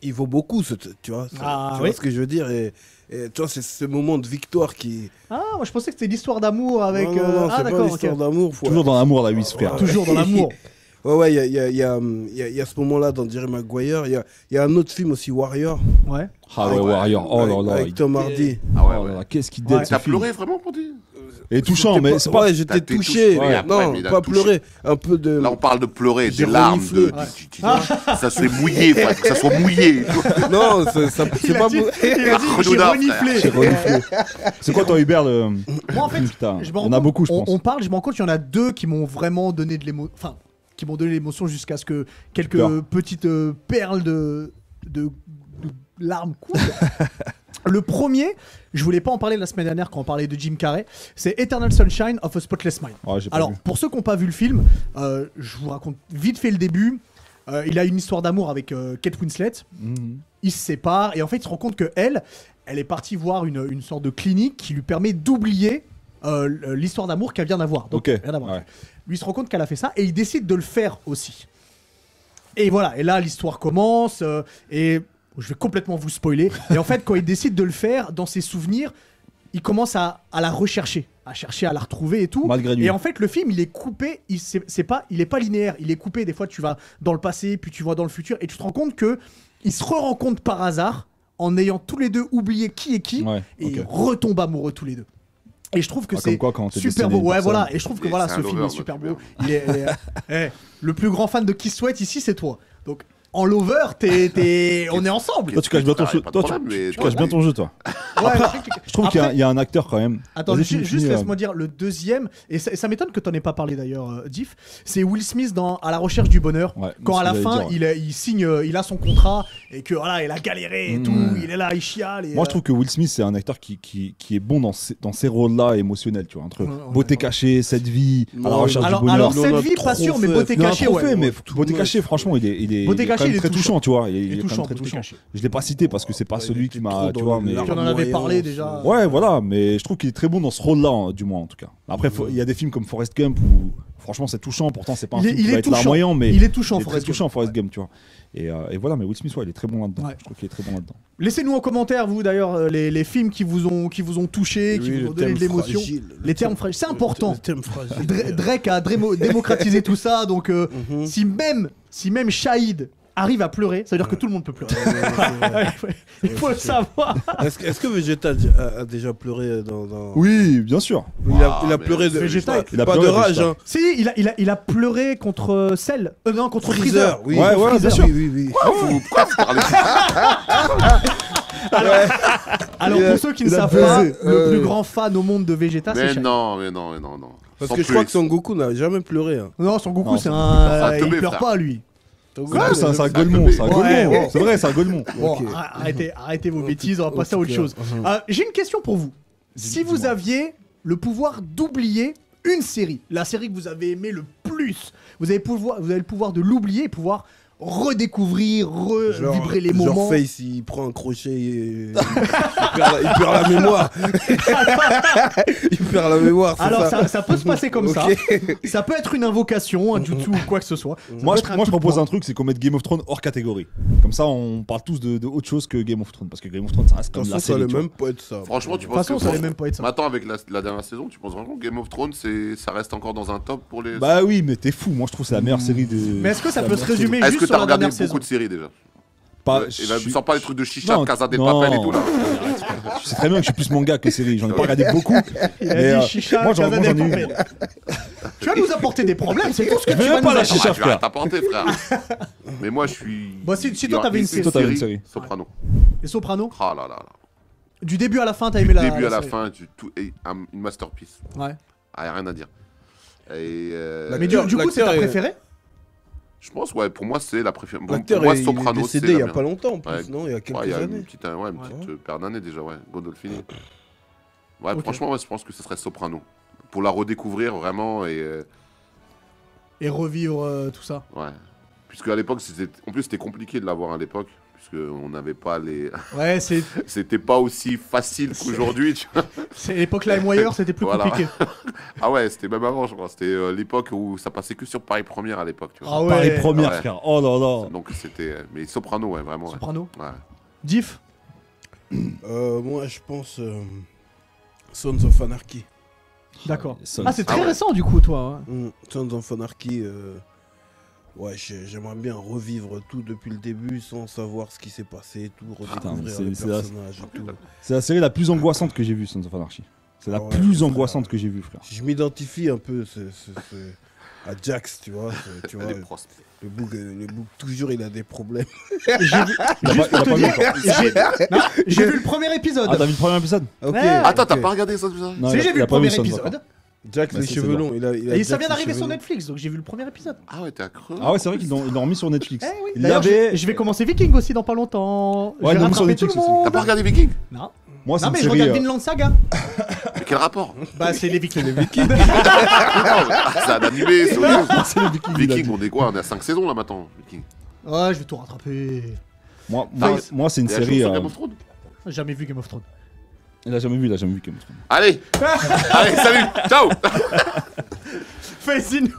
[SPEAKER 3] il vaut beaucoup, tu vois. Tu vois ce que je veux dire, et tu vois, c'est ce moment de victoire qui.
[SPEAKER 1] Ah, moi je pensais que c'était l'histoire d'amour avec.
[SPEAKER 3] Non, c'est pas l'histoire d'amour.
[SPEAKER 2] Toujours dans l'amour, la 8, frère.
[SPEAKER 1] Toujours dans l'amour.
[SPEAKER 3] Ouais, il y a ce moment-là dans Jerry Maguire. Il y a un autre film aussi, Warrior.
[SPEAKER 1] Ouais.
[SPEAKER 2] Ah ouais, Warrior. Oh là là.
[SPEAKER 3] Avec Tom Hardy.
[SPEAKER 4] Ah ouais.
[SPEAKER 2] Qu'est-ce qu'il dit?
[SPEAKER 4] T'as pleuré vraiment pour dire?
[SPEAKER 2] Et touchant, mais c'est pas.
[SPEAKER 3] Ouais, j'étais touché. Non, pas pleurer. Un peu de.
[SPEAKER 4] Là, on parle de pleurer, des larmes. Ça s'est mouillé, que ça soit mouillé.
[SPEAKER 3] Non, c'est pas.
[SPEAKER 1] Il a dit j'ai reniflé.
[SPEAKER 2] C'est quoi, toi, Hubert?
[SPEAKER 1] Moi, en fait,
[SPEAKER 2] on a beaucoup, je pense.
[SPEAKER 1] On parle, je me rends compte qu'il y en a deux qui m'ont vraiment donné de l'émotion. Enfin, qui m'ont donné l'émotion jusqu'à ce que quelques petites perles de larmes coulent. Le premier, je voulais pas en parler la semaine dernière quand on parlait de Jim Carrey, c'est Eternal Sunshine of a Spotless Mind.
[SPEAKER 2] Ouais,
[SPEAKER 1] alors, pour ceux qui n'ont pas vu le film, je vous raconte vite fait le début. Il a une histoire d'amour avec Kate Winslet. Ils se séparent et en fait, il se rend compte que elle est partie voir une sorte de clinique qui lui permet d'oublier l'histoire d'amour qu'elle vient d'avoir. Donc,
[SPEAKER 2] Ok.
[SPEAKER 1] rien à voir.
[SPEAKER 2] Ouais.
[SPEAKER 1] Lui il se rend compte qu'elle a fait ça et il décide de le faire aussi. Et voilà, et là l'histoire commence et je vais complètement vous spoiler. Et en fait, quand il décide de le faire, dans ses souvenirs, il commence à la rechercher, à chercher à la retrouver et tout.
[SPEAKER 2] Malgré lui.
[SPEAKER 1] Et en fait, le film, il est coupé, il est pas linéaire, il est coupé. Des fois, tu vas dans le passé, puis tu vas dans le futur, et tu te rends compte que ils se re-rencontrent par hasard en ayant tous les deux oublié qui est qui,
[SPEAKER 2] Ouais,
[SPEAKER 1] et
[SPEAKER 2] ok.
[SPEAKER 1] ils retombent amoureux tous les deux. Et je trouve que
[SPEAKER 2] Ah,
[SPEAKER 1] c'est
[SPEAKER 2] comme quoi, quand t'es
[SPEAKER 1] super
[SPEAKER 2] destiné
[SPEAKER 1] beau.
[SPEAKER 2] à une
[SPEAKER 1] Ouais,
[SPEAKER 2] personne.
[SPEAKER 1] voilà. Et je trouve que
[SPEAKER 4] Et
[SPEAKER 1] voilà,
[SPEAKER 4] c'est
[SPEAKER 1] ce
[SPEAKER 4] un
[SPEAKER 1] film
[SPEAKER 4] lover,
[SPEAKER 1] est super
[SPEAKER 4] moi,
[SPEAKER 1] beau. Le plus grand fan de Kiss Sweat ici, c'est toi. Donc, en lover, on est ensemble.
[SPEAKER 2] Toi, tu caches bien ton
[SPEAKER 4] Ah, y a
[SPEAKER 2] jeu.
[SPEAKER 4] pas de
[SPEAKER 2] Toi,
[SPEAKER 4] problème, mais
[SPEAKER 2] tu caches bien ton jeu, toi.
[SPEAKER 1] Ouais,
[SPEAKER 2] Je trouve qu'il y a un acteur quand même.
[SPEAKER 1] Attends,
[SPEAKER 2] Vas-y,
[SPEAKER 1] juste
[SPEAKER 2] finis,
[SPEAKER 1] laisse-moi dire le deuxième, et ça m'étonne que t'en aies pas parlé d'ailleurs, Diff. C'est Will Smith dans À la recherche du bonheur.
[SPEAKER 2] Ouais,
[SPEAKER 1] Quand à la
[SPEAKER 2] c'est ce que
[SPEAKER 1] fin,
[SPEAKER 2] j'allais
[SPEAKER 1] il signe, il a son contrat, et que voilà, il a galéré et tout, il est là, il chiale. Et,
[SPEAKER 2] Moi, je trouve que Will Smith, c'est un acteur qui est bon dans ces rôles-là émotionnels, tu vois. Entre beauté cachée, cette vie, à la
[SPEAKER 3] Non,
[SPEAKER 2] recherche du
[SPEAKER 1] alors,
[SPEAKER 2] bonheur.
[SPEAKER 1] alors
[SPEAKER 3] Il en
[SPEAKER 1] cette
[SPEAKER 3] a
[SPEAKER 1] vie, pas
[SPEAKER 3] trop
[SPEAKER 1] sûr, mais
[SPEAKER 3] fait.
[SPEAKER 1] beauté
[SPEAKER 2] Il en a
[SPEAKER 1] cachée,
[SPEAKER 2] trop
[SPEAKER 1] ouais.
[SPEAKER 2] fait, mais
[SPEAKER 3] Tout
[SPEAKER 2] beauté
[SPEAKER 3] much.
[SPEAKER 2] cachée, franchement, il est
[SPEAKER 1] Beauté
[SPEAKER 2] quand
[SPEAKER 1] cachée,
[SPEAKER 2] même
[SPEAKER 1] il est
[SPEAKER 2] très
[SPEAKER 1] touchant.
[SPEAKER 2] touchant, tu vois. Il
[SPEAKER 1] Il est
[SPEAKER 2] est quand
[SPEAKER 1] touchant,
[SPEAKER 2] même très
[SPEAKER 1] beauté
[SPEAKER 2] touchant.
[SPEAKER 1] cachée.
[SPEAKER 2] Je l'ai pas cité parce que c'est pas
[SPEAKER 3] Ouais,
[SPEAKER 2] celui
[SPEAKER 3] il
[SPEAKER 2] qui
[SPEAKER 3] était
[SPEAKER 2] m'a,
[SPEAKER 3] trop
[SPEAKER 2] tu
[SPEAKER 3] dans
[SPEAKER 2] vois,
[SPEAKER 3] le
[SPEAKER 2] mais.
[SPEAKER 3] large.
[SPEAKER 1] Tu en avais parlé déjà.
[SPEAKER 2] Ouais, voilà, mais je trouve qu'il est très bon dans ce rôle-là, du moins en tout cas. Après, il y a des films comme Forrest Gump où, franchement, c'est touchant. Pourtant, c'est pas un film qui va être larmoyant, mais
[SPEAKER 1] Il est touchant,
[SPEAKER 2] il est très
[SPEAKER 1] Forrest Gump.
[SPEAKER 2] touchant, Forrest Gump, tu vois. Et voilà, mais Will Smith, ouais, il est très bon là-dedans.
[SPEAKER 1] Ouais.
[SPEAKER 2] Je trouve qu'il est très bon là-dedans.
[SPEAKER 1] Laissez-nous en commentaire, vous d'ailleurs, les films qui vous ont touché, qui vous ont donné de l'émotion. Les termes fragiles, c'est important.
[SPEAKER 3] Les termes fragiles.
[SPEAKER 1] Drake a démocratisé tout ça, donc si même Shahid arrive à pleurer, ça veut dire que tout le monde peut pleurer. Ouais, il faut le savoir.
[SPEAKER 3] Est-ce que Vegeta a déjà pleuré dans...
[SPEAKER 2] Oui, bien sûr.
[SPEAKER 3] Il a
[SPEAKER 4] mais
[SPEAKER 3] pleuré de...
[SPEAKER 1] Vegeta,
[SPEAKER 2] il a
[SPEAKER 3] pas
[SPEAKER 2] pleuré,
[SPEAKER 3] de rage,
[SPEAKER 2] Vegeta.
[SPEAKER 3] hein.
[SPEAKER 1] Si, il a pleuré contre Cell. Non, contre Freezer.
[SPEAKER 3] Oui.
[SPEAKER 2] Ouais, ouais, bien sûr.
[SPEAKER 3] Oui.
[SPEAKER 4] Pourquoi vous parlez
[SPEAKER 1] Alors pour ceux qui ne
[SPEAKER 3] Il a
[SPEAKER 1] savent pas,
[SPEAKER 3] baisé.
[SPEAKER 1] le plus grand fan au monde de Vegeta, c'est
[SPEAKER 4] Mais
[SPEAKER 1] Shahid.
[SPEAKER 4] non.
[SPEAKER 3] Parce
[SPEAKER 4] Sans
[SPEAKER 3] que je crois
[SPEAKER 4] plus.
[SPEAKER 3] que Son Goku n'a jamais pleuré. Hein.
[SPEAKER 1] Non, Son Goku,
[SPEAKER 2] Non,
[SPEAKER 1] c'est
[SPEAKER 2] Son
[SPEAKER 1] un...
[SPEAKER 4] un
[SPEAKER 1] Il
[SPEAKER 4] teubé,
[SPEAKER 1] pleure
[SPEAKER 4] frère.
[SPEAKER 1] pas, lui.
[SPEAKER 3] Son
[SPEAKER 2] Ouais, c'est un
[SPEAKER 3] c'est
[SPEAKER 2] Golemon, c'est un
[SPEAKER 1] Ouais,
[SPEAKER 2] Golemon.
[SPEAKER 1] ouais.
[SPEAKER 2] C'est vrai, c'est un Golemon.
[SPEAKER 1] Bon,
[SPEAKER 3] Ok.
[SPEAKER 1] arrêtez vos bêtises, on va passer à
[SPEAKER 3] en
[SPEAKER 1] autre
[SPEAKER 3] tout
[SPEAKER 1] chose.
[SPEAKER 3] cas,
[SPEAKER 1] J'ai une question pour vous. Si vous aviez le pouvoir d'oublier une série, la série que vous avez aimée le plus, vous avez le pouvoir de l'oublier et pouvoir redécouvrir, vibrer les moments.
[SPEAKER 3] Genre Face, il prend un crochet et il perd la mémoire. Il perd la mémoire, c'est
[SPEAKER 1] Alors
[SPEAKER 3] ça.
[SPEAKER 1] ça peut se passer comme ça.
[SPEAKER 3] Ok.
[SPEAKER 1] Ça peut être une invocation, un jutsu ou quoi que ce soit. Ça
[SPEAKER 2] Moi,
[SPEAKER 1] peut
[SPEAKER 2] je,
[SPEAKER 1] être un
[SPEAKER 2] moi, je
[SPEAKER 1] coup de
[SPEAKER 2] propose
[SPEAKER 1] poing.
[SPEAKER 2] un truc, c'est qu'on mette Game of Thrones hors catégorie. Comme ça, on parle tous de autre chose que Game of Thrones. Parce que Game of Thrones, ça reste
[SPEAKER 3] De
[SPEAKER 2] comme
[SPEAKER 3] toute
[SPEAKER 2] la
[SPEAKER 3] façon, ça
[SPEAKER 2] série.
[SPEAKER 3] allait
[SPEAKER 2] tu vois.
[SPEAKER 3] même pas être ça.
[SPEAKER 4] Franchement, tu
[SPEAKER 1] De
[SPEAKER 4] penses
[SPEAKER 1] toute façon,
[SPEAKER 4] que
[SPEAKER 1] ça allait même pas être ça.
[SPEAKER 4] Maintenant, avec la dernière saison, tu penses vraiment que Game of Thrones, ça reste encore dans un top pour les.
[SPEAKER 2] Bah oui, mais t'es fou. Moi, je trouve que c'est la meilleure série de.
[SPEAKER 1] Mais est-ce que ça
[SPEAKER 2] c'est la
[SPEAKER 1] peut se
[SPEAKER 2] meilleure série.
[SPEAKER 1] résumer
[SPEAKER 4] Est-ce
[SPEAKER 1] juste
[SPEAKER 4] que
[SPEAKER 1] sur
[SPEAKER 4] t'as
[SPEAKER 1] la
[SPEAKER 4] regardé
[SPEAKER 1] dernière saison
[SPEAKER 4] beaucoup de séries déjà
[SPEAKER 2] Pas-
[SPEAKER 4] Il va
[SPEAKER 2] je-
[SPEAKER 4] sort pas les trucs de chicha,
[SPEAKER 2] Non,
[SPEAKER 4] de Casa des
[SPEAKER 2] non.
[SPEAKER 4] Papel et tout là.
[SPEAKER 2] Je sais très bien que je suis plus manga que série. J'en ai pas regardé beaucoup.
[SPEAKER 1] Il a
[SPEAKER 2] Mais,
[SPEAKER 1] dit chicha,
[SPEAKER 2] moi, j'en
[SPEAKER 1] Casa
[SPEAKER 2] ai
[SPEAKER 1] des
[SPEAKER 2] eu.
[SPEAKER 1] Papel. Tu vas nous apporter des problèmes, c'est tout ce que
[SPEAKER 2] Je
[SPEAKER 1] tu
[SPEAKER 2] veux
[SPEAKER 1] vas
[SPEAKER 2] même pas
[SPEAKER 1] nous
[SPEAKER 2] la
[SPEAKER 1] apporter.
[SPEAKER 2] chicha,
[SPEAKER 4] Ah, tu vas
[SPEAKER 2] frère.
[SPEAKER 4] t'apporter, frère. Mais moi, je suis.
[SPEAKER 1] Bah, si toi, t'avais une série.
[SPEAKER 2] Toi, t'avais une série.
[SPEAKER 4] Soprano.
[SPEAKER 1] Les Sopranos,
[SPEAKER 4] Ah là là là.
[SPEAKER 1] du début à la fin, t'as aimé la
[SPEAKER 4] Début à la
[SPEAKER 1] série.
[SPEAKER 4] fin, une masterpiece.
[SPEAKER 1] Ouais.
[SPEAKER 4] Ah, y a rien à dire. Et
[SPEAKER 1] Mais du coup, c'est ta
[SPEAKER 3] L'acteur est-
[SPEAKER 1] préférée
[SPEAKER 4] je pense, ouais, pour moi, c'est la préférée. Bon,
[SPEAKER 3] L'acteur
[SPEAKER 4] pour moi,
[SPEAKER 3] il est
[SPEAKER 4] Soprano, c'est
[SPEAKER 3] décédé il y a
[SPEAKER 4] la
[SPEAKER 3] pas
[SPEAKER 4] mienne.
[SPEAKER 3] longtemps en plus,
[SPEAKER 4] Ouais.
[SPEAKER 3] non? Il y a
[SPEAKER 4] Ouais,
[SPEAKER 3] quelques
[SPEAKER 4] il y a
[SPEAKER 3] années.
[SPEAKER 4] une petite paire d'années déjà, ouais. Gondolfini. Ouais,
[SPEAKER 1] Ok.
[SPEAKER 4] franchement, ouais, je pense que ce serait Soprano. Pour la redécouvrir vraiment
[SPEAKER 1] Et revivre tout ça.
[SPEAKER 4] ouais. Puisque à l'époque, en plus, c'était compliqué de l'avoir à l'époque. Puisqu'on n'avait pas les.
[SPEAKER 1] Ouais, c'est
[SPEAKER 4] C'était pas aussi facile qu'aujourd'hui, tu vois.
[SPEAKER 1] l'époque LimeWire, c'était plus
[SPEAKER 4] Voilà.
[SPEAKER 1] compliqué.
[SPEAKER 4] Ah ouais, c'était même avant, je crois. C'était l'époque où ça passait que sur Paris Première à l'époque, tu vois.
[SPEAKER 1] Ah ouais.
[SPEAKER 2] Paris première,
[SPEAKER 4] Ouais.
[SPEAKER 2] frère. Oh là là.
[SPEAKER 4] Donc c'était. Mais Soprano, ouais, vraiment. Ouais.
[SPEAKER 1] Soprano.
[SPEAKER 4] Ouais.
[SPEAKER 1] Diff.
[SPEAKER 3] Moi, je pense Sons of Anarchy.
[SPEAKER 1] D'accord.
[SPEAKER 2] Sons.
[SPEAKER 1] Ah, c'est très
[SPEAKER 4] Ah ouais.
[SPEAKER 1] récent du coup, toi. hein.
[SPEAKER 3] Sons of Anarchy, ouais, j'aimerais bien revivre tout depuis le début sans savoir ce qui s'est passé, tout redécouvrir
[SPEAKER 2] c'est-
[SPEAKER 3] les
[SPEAKER 2] c'est
[SPEAKER 3] personnages et tout.
[SPEAKER 2] C'est la série la plus angoissante que j'ai vue, Sons of Anarchy. C'est la
[SPEAKER 3] Ah ouais,
[SPEAKER 2] plus
[SPEAKER 3] frère.
[SPEAKER 2] angoissante que j'ai vue, frère.
[SPEAKER 3] Je m'identifie un peu à Jax, tu vois. Tu vois
[SPEAKER 4] Elle est proste.
[SPEAKER 3] le bouc, toujours, il a des problèmes.
[SPEAKER 1] J'ai vu,
[SPEAKER 2] Il a
[SPEAKER 1] juste
[SPEAKER 2] pas-
[SPEAKER 1] pour te
[SPEAKER 2] il a
[SPEAKER 1] dire,
[SPEAKER 2] pas
[SPEAKER 1] j'ai vu le premier épisode.
[SPEAKER 2] Ah, t'as vu le premier épisode
[SPEAKER 3] Ok.
[SPEAKER 1] Ouais.
[SPEAKER 4] Attends, t'as
[SPEAKER 3] ok.
[SPEAKER 4] pas regardé ça,
[SPEAKER 2] Non,
[SPEAKER 1] Si,
[SPEAKER 2] il a-
[SPEAKER 1] j'ai
[SPEAKER 2] il
[SPEAKER 1] vu
[SPEAKER 2] a
[SPEAKER 1] le
[SPEAKER 2] pas
[SPEAKER 1] premier
[SPEAKER 2] Sons of-
[SPEAKER 1] épisode.
[SPEAKER 3] Jax,
[SPEAKER 2] Bah,
[SPEAKER 3] les
[SPEAKER 2] ça,
[SPEAKER 3] cheveux
[SPEAKER 2] c'est
[SPEAKER 3] longs. Il a
[SPEAKER 1] Et
[SPEAKER 3] Jax,
[SPEAKER 1] ça vient
[SPEAKER 3] les
[SPEAKER 1] d'arriver
[SPEAKER 3] cheveux
[SPEAKER 1] sur
[SPEAKER 3] longs.
[SPEAKER 1] Netflix, donc j'ai vu le premier épisode.
[SPEAKER 4] Ah ouais, t'es accro.
[SPEAKER 2] Ah ouais, c'est vrai qu'ils l'ont mis sur Netflix.
[SPEAKER 1] Eh oui.
[SPEAKER 2] Il
[SPEAKER 1] D'ailleurs,
[SPEAKER 2] l'avait.
[SPEAKER 1] je vais commencer Viking aussi dans pas longtemps.
[SPEAKER 2] Ouais,
[SPEAKER 1] je vais
[SPEAKER 2] non, mais sur
[SPEAKER 1] rattraper tout
[SPEAKER 2] Netflix
[SPEAKER 1] le
[SPEAKER 2] aussi.
[SPEAKER 1] monde.
[SPEAKER 4] T'as pas regardé Viking
[SPEAKER 1] Non.
[SPEAKER 2] Moi, c'est
[SPEAKER 1] Non,
[SPEAKER 2] une
[SPEAKER 1] mais je
[SPEAKER 2] série.
[SPEAKER 1] regarde Vinland Saga.
[SPEAKER 4] Mais quel rapport
[SPEAKER 1] Bah, c'est les Vikings.
[SPEAKER 4] C'est un animé, c'est autre chose.
[SPEAKER 2] C'est les Vikings. il a
[SPEAKER 4] Viking,
[SPEAKER 2] dit.
[SPEAKER 4] on est quoi On est à 5 saisons là maintenant. Viking.
[SPEAKER 1] Ouais, je vais tout rattraper.
[SPEAKER 2] Moi,
[SPEAKER 4] Face.
[SPEAKER 2] c'est une
[SPEAKER 4] T'es à jour
[SPEAKER 2] série.
[SPEAKER 4] sur Game of Thrones
[SPEAKER 1] J'ai jamais vu Game of Thrones.
[SPEAKER 2] Il a jamais vu Game of Thrones.
[SPEAKER 4] Allez, allez, salut, ciao.
[SPEAKER 1] Fais-nous.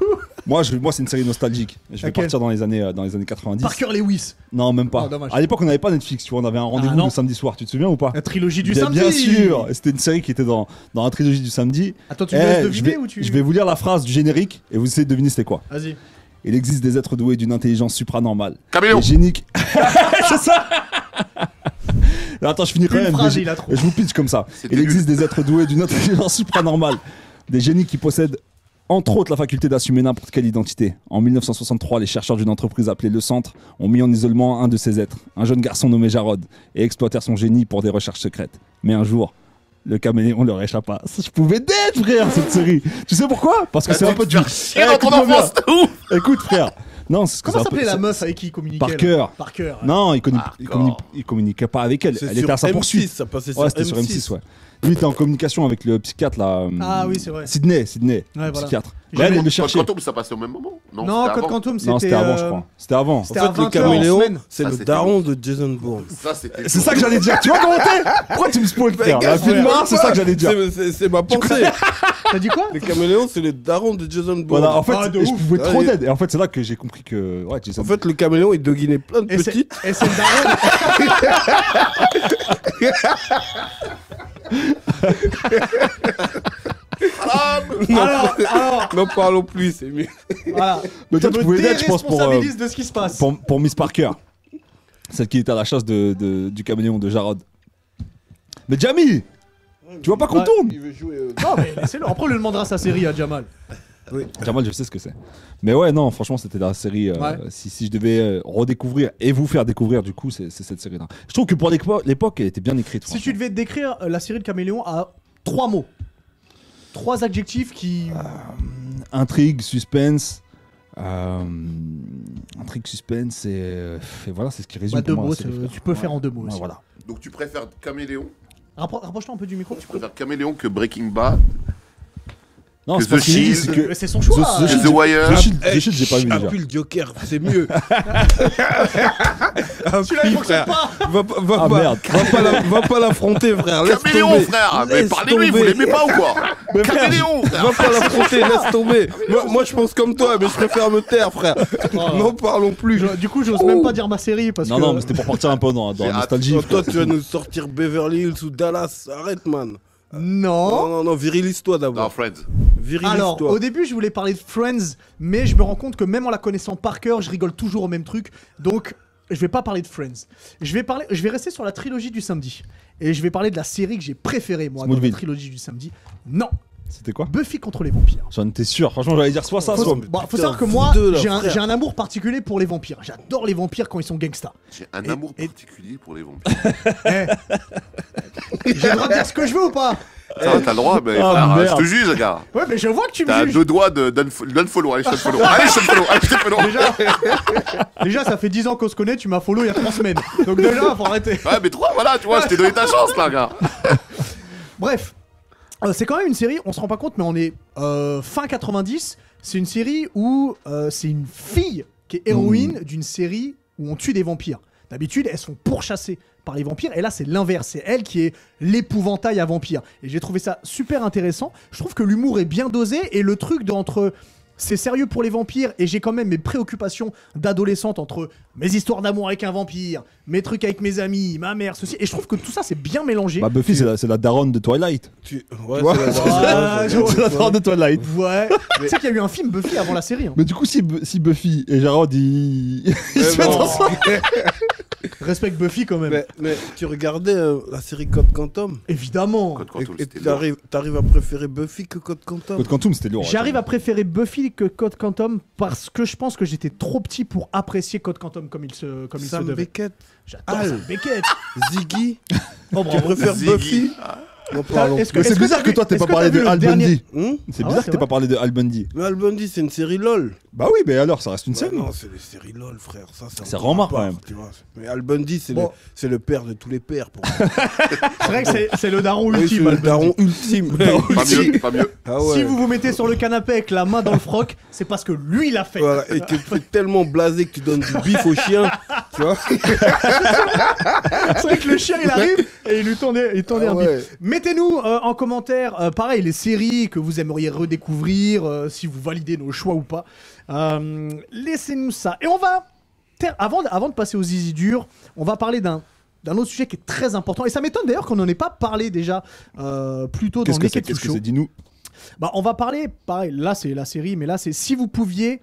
[SPEAKER 2] Moi, c'est une série nostalgique. Je vais
[SPEAKER 1] Laquelle
[SPEAKER 2] partir dans les années 90.
[SPEAKER 1] Parker Lewis.
[SPEAKER 2] Non, même pas.
[SPEAKER 1] Oh, dommage.
[SPEAKER 2] À l'époque, on n'avait pas Netflix, tu vois, on avait un rendez-vous
[SPEAKER 1] non.
[SPEAKER 2] le samedi soir. Tu te souviens ou pas?
[SPEAKER 1] La trilogie du
[SPEAKER 2] Bien,
[SPEAKER 1] samedi.
[SPEAKER 2] bien sûr. Et c'était une série qui était dans la trilogie du samedi.
[SPEAKER 1] Attends, tu me laisses
[SPEAKER 2] je
[SPEAKER 1] deviner
[SPEAKER 2] vais,
[SPEAKER 1] ou tu...
[SPEAKER 2] je vais vous lire la phrase du générique et vous essayez de deviner c'était quoi.
[SPEAKER 1] Vas-y.
[SPEAKER 2] Il existe des êtres doués d'une intelligence supranormale.
[SPEAKER 4] Caméléon.
[SPEAKER 2] Des génies qui- C'est ça. Non, attends, je finis quand
[SPEAKER 1] Une
[SPEAKER 2] même.
[SPEAKER 1] phrase, il a trop.
[SPEAKER 2] Je vous pitch comme ça.
[SPEAKER 4] C'était
[SPEAKER 2] Il
[SPEAKER 4] nul.
[SPEAKER 2] existe des êtres doués d'une intelligence supranormale. Des génies qui possèdent entre autres la faculté d'assumer n'importe quelle identité. En 1963, les chercheurs d'une entreprise appelée Le Centre ont mis en isolement un de ces êtres, un jeune garçon nommé Jarod, et exploitèrent son génie pour des recherches secrètes. Mais un jour, le caméléon leur échappa. Je pouvais d'être, frère, cette série. Tu sais pourquoi? Parce que c'est un peu du...
[SPEAKER 4] chier dans ton
[SPEAKER 2] écoute-moi bien.
[SPEAKER 4] enfance, de ouf.
[SPEAKER 2] Écoute, frère. Non, c'est ce que
[SPEAKER 1] Comment
[SPEAKER 2] c'est un peu-
[SPEAKER 1] s'appelait la
[SPEAKER 2] c'est-
[SPEAKER 1] meuf avec qui il communiquait
[SPEAKER 2] Parker.
[SPEAKER 1] là Parker.
[SPEAKER 2] Non,
[SPEAKER 4] D'accord.
[SPEAKER 2] il communiquait pas avec elle.
[SPEAKER 3] C'est
[SPEAKER 2] Elle
[SPEAKER 3] sur
[SPEAKER 2] était à sa
[SPEAKER 3] M6,
[SPEAKER 2] poursuite.
[SPEAKER 3] ça passait
[SPEAKER 2] Ouais, c'était sur M6, ouais. Lui, il était en communication avec le psychiatre, là.
[SPEAKER 1] Ah oui, c'est vrai.
[SPEAKER 2] Sydney,
[SPEAKER 1] voilà.
[SPEAKER 2] psychiatre.
[SPEAKER 1] Jamais-
[SPEAKER 2] Elle, il le
[SPEAKER 4] Code
[SPEAKER 2] cherchait.
[SPEAKER 4] Quantum, ça passait au même moment?
[SPEAKER 1] Non,
[SPEAKER 4] c'était
[SPEAKER 1] Code
[SPEAKER 4] avant.
[SPEAKER 1] Quantum,
[SPEAKER 2] Non, c'était avant, je crois. C'était avant.
[SPEAKER 1] C'était
[SPEAKER 3] En
[SPEAKER 1] à
[SPEAKER 3] fait, le
[SPEAKER 1] 20 heures en
[SPEAKER 3] caméléon,
[SPEAKER 1] semaine.
[SPEAKER 3] c'est
[SPEAKER 4] Ça,
[SPEAKER 3] le
[SPEAKER 4] c'était
[SPEAKER 3] daron de Jason Bourne.
[SPEAKER 4] Ça, c'était.
[SPEAKER 2] C'est ça que j'allais dire. Tu vois comment t'es? Pourquoi tu me spoil, frère?
[SPEAKER 3] gars,
[SPEAKER 2] La film
[SPEAKER 3] frère,
[SPEAKER 2] c'est ça que j'allais dire.
[SPEAKER 3] C'est ma pensée.
[SPEAKER 1] T'as dit quoi?
[SPEAKER 3] Le caméléon, c'est le daron de Jason Bourne.
[SPEAKER 2] Voilà, en fait,
[SPEAKER 1] Ah, de
[SPEAKER 2] et je
[SPEAKER 1] ouf.
[SPEAKER 2] pouvais trop
[SPEAKER 3] Ouais.
[SPEAKER 2] d'aide. Et en fait, c'est là que j'ai compris que. Ouais, Jason.
[SPEAKER 3] En fait, le caméléon, il doguinait plein de
[SPEAKER 1] Et c'est
[SPEAKER 3] petites.
[SPEAKER 1] le daron. Alors,
[SPEAKER 3] N'en parlons plus, c'est mieux.
[SPEAKER 1] voilà.
[SPEAKER 2] Mais toi,
[SPEAKER 1] Je
[SPEAKER 2] tu
[SPEAKER 1] me
[SPEAKER 2] pouvais d'être, je pense,
[SPEAKER 1] déresponsabilise de ce qui se passe.
[SPEAKER 2] pour Miss Parker. Celle qui était à la chasse du caméléon de Jarod. Mais Jamie! Tu vois pas qu'on
[SPEAKER 1] Ouais.
[SPEAKER 2] tourne?
[SPEAKER 3] Il veut jouer.
[SPEAKER 1] Non, mais laissez-le. Après, on lui demandera sa série à Jamal.
[SPEAKER 2] Jamal, je sais ce que c'est. Mais ouais, non, franchement, c'était la série.
[SPEAKER 1] Ouais.
[SPEAKER 2] Si je devais redécouvrir et vous faire découvrir, du coup, c'est cette série-là. Je trouve que pour l'époque, elle était bien écrite.
[SPEAKER 1] Si tu devais décrire la série de Caméléon à 3 mots, 3 adjectifs qui.
[SPEAKER 2] Intrigue, suspense. Intrigue, suspense, et voilà, c'est ce qui résume.
[SPEAKER 1] Bah, 2
[SPEAKER 2] pour moi
[SPEAKER 1] mots,
[SPEAKER 2] la série, frère.
[SPEAKER 1] tu peux faire en 2 mots
[SPEAKER 2] Ouais,
[SPEAKER 1] aussi.
[SPEAKER 2] voilà.
[SPEAKER 4] Donc tu préfères Caméléon?
[SPEAKER 1] Rapproche-toi un peu du micro.
[SPEAKER 4] Tu préfères Caméléon que Breaking Bad?
[SPEAKER 2] Non,
[SPEAKER 4] Que
[SPEAKER 2] c'est pas
[SPEAKER 4] The
[SPEAKER 2] ce qu'il dit,
[SPEAKER 4] Shield.
[SPEAKER 2] c'est que.
[SPEAKER 1] Mais c'est son choix.
[SPEAKER 2] The
[SPEAKER 4] Que
[SPEAKER 2] Shield,
[SPEAKER 4] The Wire?
[SPEAKER 2] The Shield, j'ai pas vu déjà.
[SPEAKER 3] Appuie le Joker, c'est mieux.
[SPEAKER 1] Celui-là, il fonctionne pas.
[SPEAKER 2] Ah, merde.
[SPEAKER 3] Va pas l'affronter, frère. Laisse
[SPEAKER 4] Caméléon,
[SPEAKER 3] tomber.
[SPEAKER 4] frère! Mais
[SPEAKER 3] Laisse
[SPEAKER 4] parlez-lui, vous
[SPEAKER 3] tomber.
[SPEAKER 4] l'aimez pas ou quoi? Caméléon, frère!
[SPEAKER 3] Va pas l'affronter, laisse tomber. Moi, je pense comme toi, mais je préfère me taire, frère. N'en parlons plus.
[SPEAKER 1] Du coup, j'ose même pas dire ma série parce
[SPEAKER 2] Non,
[SPEAKER 1] que.
[SPEAKER 2] non, mais c'était pour partir un peu dans la nostalgie.
[SPEAKER 3] Oh, toi,
[SPEAKER 2] frère.
[SPEAKER 3] tu vas nous sortir Beverly Hills ou Dallas. Arrête, man.
[SPEAKER 1] Non.
[SPEAKER 3] Non, virilise-toi
[SPEAKER 4] Non,
[SPEAKER 3] d'abord.
[SPEAKER 4] Friends.
[SPEAKER 1] Alors,
[SPEAKER 3] Virilise-toi.
[SPEAKER 1] au début, je voulais parler de Friends, mais je me rends compte que même en la connaissant par cœur, je rigole toujours au même truc. Donc, je vais pas parler de Friends. Je vais rester sur la trilogie du samedi. Et je vais parler de la série que j'ai préférée, moi, dans la
[SPEAKER 2] Smallville.
[SPEAKER 1] trilogie du samedi. Non,
[SPEAKER 2] C'était quoi?
[SPEAKER 1] Buffy contre les vampires.
[SPEAKER 2] J'en étais sûr. Franchement, j'allais dire soit ça, soit.
[SPEAKER 1] Faut savoir que moi,
[SPEAKER 3] vous deux, là,
[SPEAKER 1] j'ai un,
[SPEAKER 3] frère.
[SPEAKER 1] j'ai un amour particulier pour les vampires. J'adore les vampires quand ils sont gangsta.
[SPEAKER 4] J'ai un
[SPEAKER 1] Et-
[SPEAKER 4] amour
[SPEAKER 1] et-
[SPEAKER 4] particulier pour les vampires.
[SPEAKER 1] Eh. J'ai le droit de dire ce que je veux ou pas?
[SPEAKER 4] Ça va, t'as le droit, mais
[SPEAKER 2] Ah,
[SPEAKER 4] frère,
[SPEAKER 2] merde.
[SPEAKER 4] je te juge, gars.
[SPEAKER 1] Ouais, mais je vois que tu me
[SPEAKER 4] T'as
[SPEAKER 1] juges.
[SPEAKER 4] 2 doigts d'unfollow. Allez, je te follow. Allez, je te follow. Allez, je te follow.
[SPEAKER 1] Déjà, ça fait 10 ans qu'on se connaît, tu m'as follow il y a 3 semaines. Donc déjà, faut arrêter.
[SPEAKER 4] Ouais, mais 3, voilà, tu vois, je t'ai donné ta chance, là, gars.
[SPEAKER 1] Bref, c'est quand même une série, on se rend pas compte, mais on est fin 90. C'est une série où c'est une fille qui est héroïne d'une série où on tue des vampires. D'habitude, elles sont pourchassées par les vampires, et là, c'est l'inverse. C'est elle qui est l'épouvantail à vampires. Et j'ai trouvé ça super intéressant. Je trouve que l'humour est bien dosé, et le truc d'entre... C'est sérieux pour les vampires et j'ai quand même mes préoccupations d'adolescente entre mes histoires d'amour avec un vampire, mes trucs avec mes amis, ma mère, ceci. Et je trouve que tout ça c'est bien mélangé.
[SPEAKER 2] Bah, Buffy, c'est la daronne de Twilight.
[SPEAKER 3] Ouais,
[SPEAKER 2] vois
[SPEAKER 3] c'est
[SPEAKER 1] Ah, je-
[SPEAKER 2] C'est la daronne de Twilight.
[SPEAKER 1] Ouais. Tu sais qu'il y a eu un film Buffy avant la série. Hein.
[SPEAKER 2] Mais du coup, si Buffy et Jarod, ils se mettent
[SPEAKER 3] non.
[SPEAKER 2] ensemble.
[SPEAKER 1] Respecte Buffy quand même.
[SPEAKER 3] Mais tu regardais la série Code Quantum
[SPEAKER 1] Évidemment.
[SPEAKER 4] Code Quantum,
[SPEAKER 3] et
[SPEAKER 4] c'était lourd.
[SPEAKER 3] t'arrives à préférer Buffy que Code Quantum.
[SPEAKER 2] Code Quantum, c'était lourd.
[SPEAKER 1] J'arrive à préférer Buffy que Code Quantum parce que je pense que j'étais trop petit pour apprécier Code Quantum comme il se
[SPEAKER 3] Sam
[SPEAKER 1] devait.
[SPEAKER 3] Beckett,
[SPEAKER 1] J'adore
[SPEAKER 3] Al.
[SPEAKER 1] Sam Beckett.
[SPEAKER 3] Ziggy.
[SPEAKER 1] Oh,
[SPEAKER 3] Tu
[SPEAKER 1] bravo.
[SPEAKER 3] préfères
[SPEAKER 4] Ziggy.
[SPEAKER 3] Buffy N'en parlons
[SPEAKER 1] Est-ce
[SPEAKER 3] plus.
[SPEAKER 2] Mais c'est
[SPEAKER 1] est-ce que
[SPEAKER 2] bizarre
[SPEAKER 1] t'as
[SPEAKER 2] que
[SPEAKER 1] vu-
[SPEAKER 2] toi, t'aies
[SPEAKER 1] est-ce
[SPEAKER 2] pas
[SPEAKER 1] que
[SPEAKER 2] parlé
[SPEAKER 1] t'as vu
[SPEAKER 2] de
[SPEAKER 1] le
[SPEAKER 2] Al
[SPEAKER 1] dernier-
[SPEAKER 2] Bundy.
[SPEAKER 3] C'est
[SPEAKER 2] C'est
[SPEAKER 1] Ah ouais,
[SPEAKER 2] bizarre
[SPEAKER 1] c'est
[SPEAKER 2] que t'aies
[SPEAKER 1] vrai.
[SPEAKER 2] pas parlé de Al Bundy.
[SPEAKER 3] Mais Al Bundy, c'est une série LOL.
[SPEAKER 2] Bah oui, mais alors, ça reste une
[SPEAKER 3] Ouais,
[SPEAKER 2] série.
[SPEAKER 3] non, c'est des séries LOL, frère. Ça
[SPEAKER 2] C'est
[SPEAKER 3] me
[SPEAKER 2] remarque,
[SPEAKER 3] parle
[SPEAKER 2] quand même.
[SPEAKER 3] pas, tu vois. Mais Al Bundy, c'est
[SPEAKER 1] Bon.
[SPEAKER 3] le père de tous les pères. Pour moi.
[SPEAKER 1] C'est vrai que c'est le daron
[SPEAKER 3] Oui, c'est
[SPEAKER 1] ultime.
[SPEAKER 3] le
[SPEAKER 1] Al Bundy.
[SPEAKER 3] daron ultime.
[SPEAKER 4] Pas mieux, pas mieux.
[SPEAKER 3] Ah ouais.
[SPEAKER 1] Si vous vous mettez sur le canapé avec la main dans le froc, c'est parce que lui l'a fait.
[SPEAKER 3] Voilà, et que tu es tellement blasé que tu donnes du bif au chien, Tu vois.
[SPEAKER 1] C'est vrai que le chien il arrive et il lui tourne
[SPEAKER 3] Ah ouais.
[SPEAKER 1] Mettez-nous en commentaire, pareil, les séries que vous aimeriez redécouvrir, si vous validez nos choix ou pas. Laissez-nous ça. Et on va, avant de passer aux zizi durs, on va parler d'un autre sujet qui est très important. Et ça m'étonne d'ailleurs qu'on n'en ait pas parlé déjà plus tôt dans le Neketsu
[SPEAKER 2] Qu'est-ce que
[SPEAKER 1] Show.
[SPEAKER 2] c'est, dis-nous.
[SPEAKER 1] Bah, on va parler, pareil, là c'est la série, mais là c'est si vous pouviez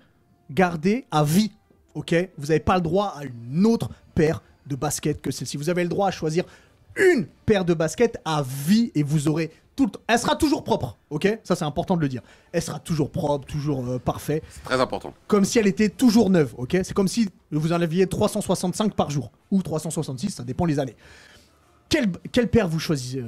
[SPEAKER 1] garder à vie, ok, vous n'avez pas le droit à une autre paire de baskets que celle-ci. Vous avez le droit à choisir une paire de baskets à vie et vous aurez tout le temps. Elle sera toujours propre, ok. Ça c'est important de le dire. Elle sera toujours propre, toujours parfait.
[SPEAKER 4] C'est très important.
[SPEAKER 1] Comme si elle était toujours neuve, ok. C'est comme si vous en aviez 365 par jour ou 366, ça dépend les années. Quelle paire vous choisiriez?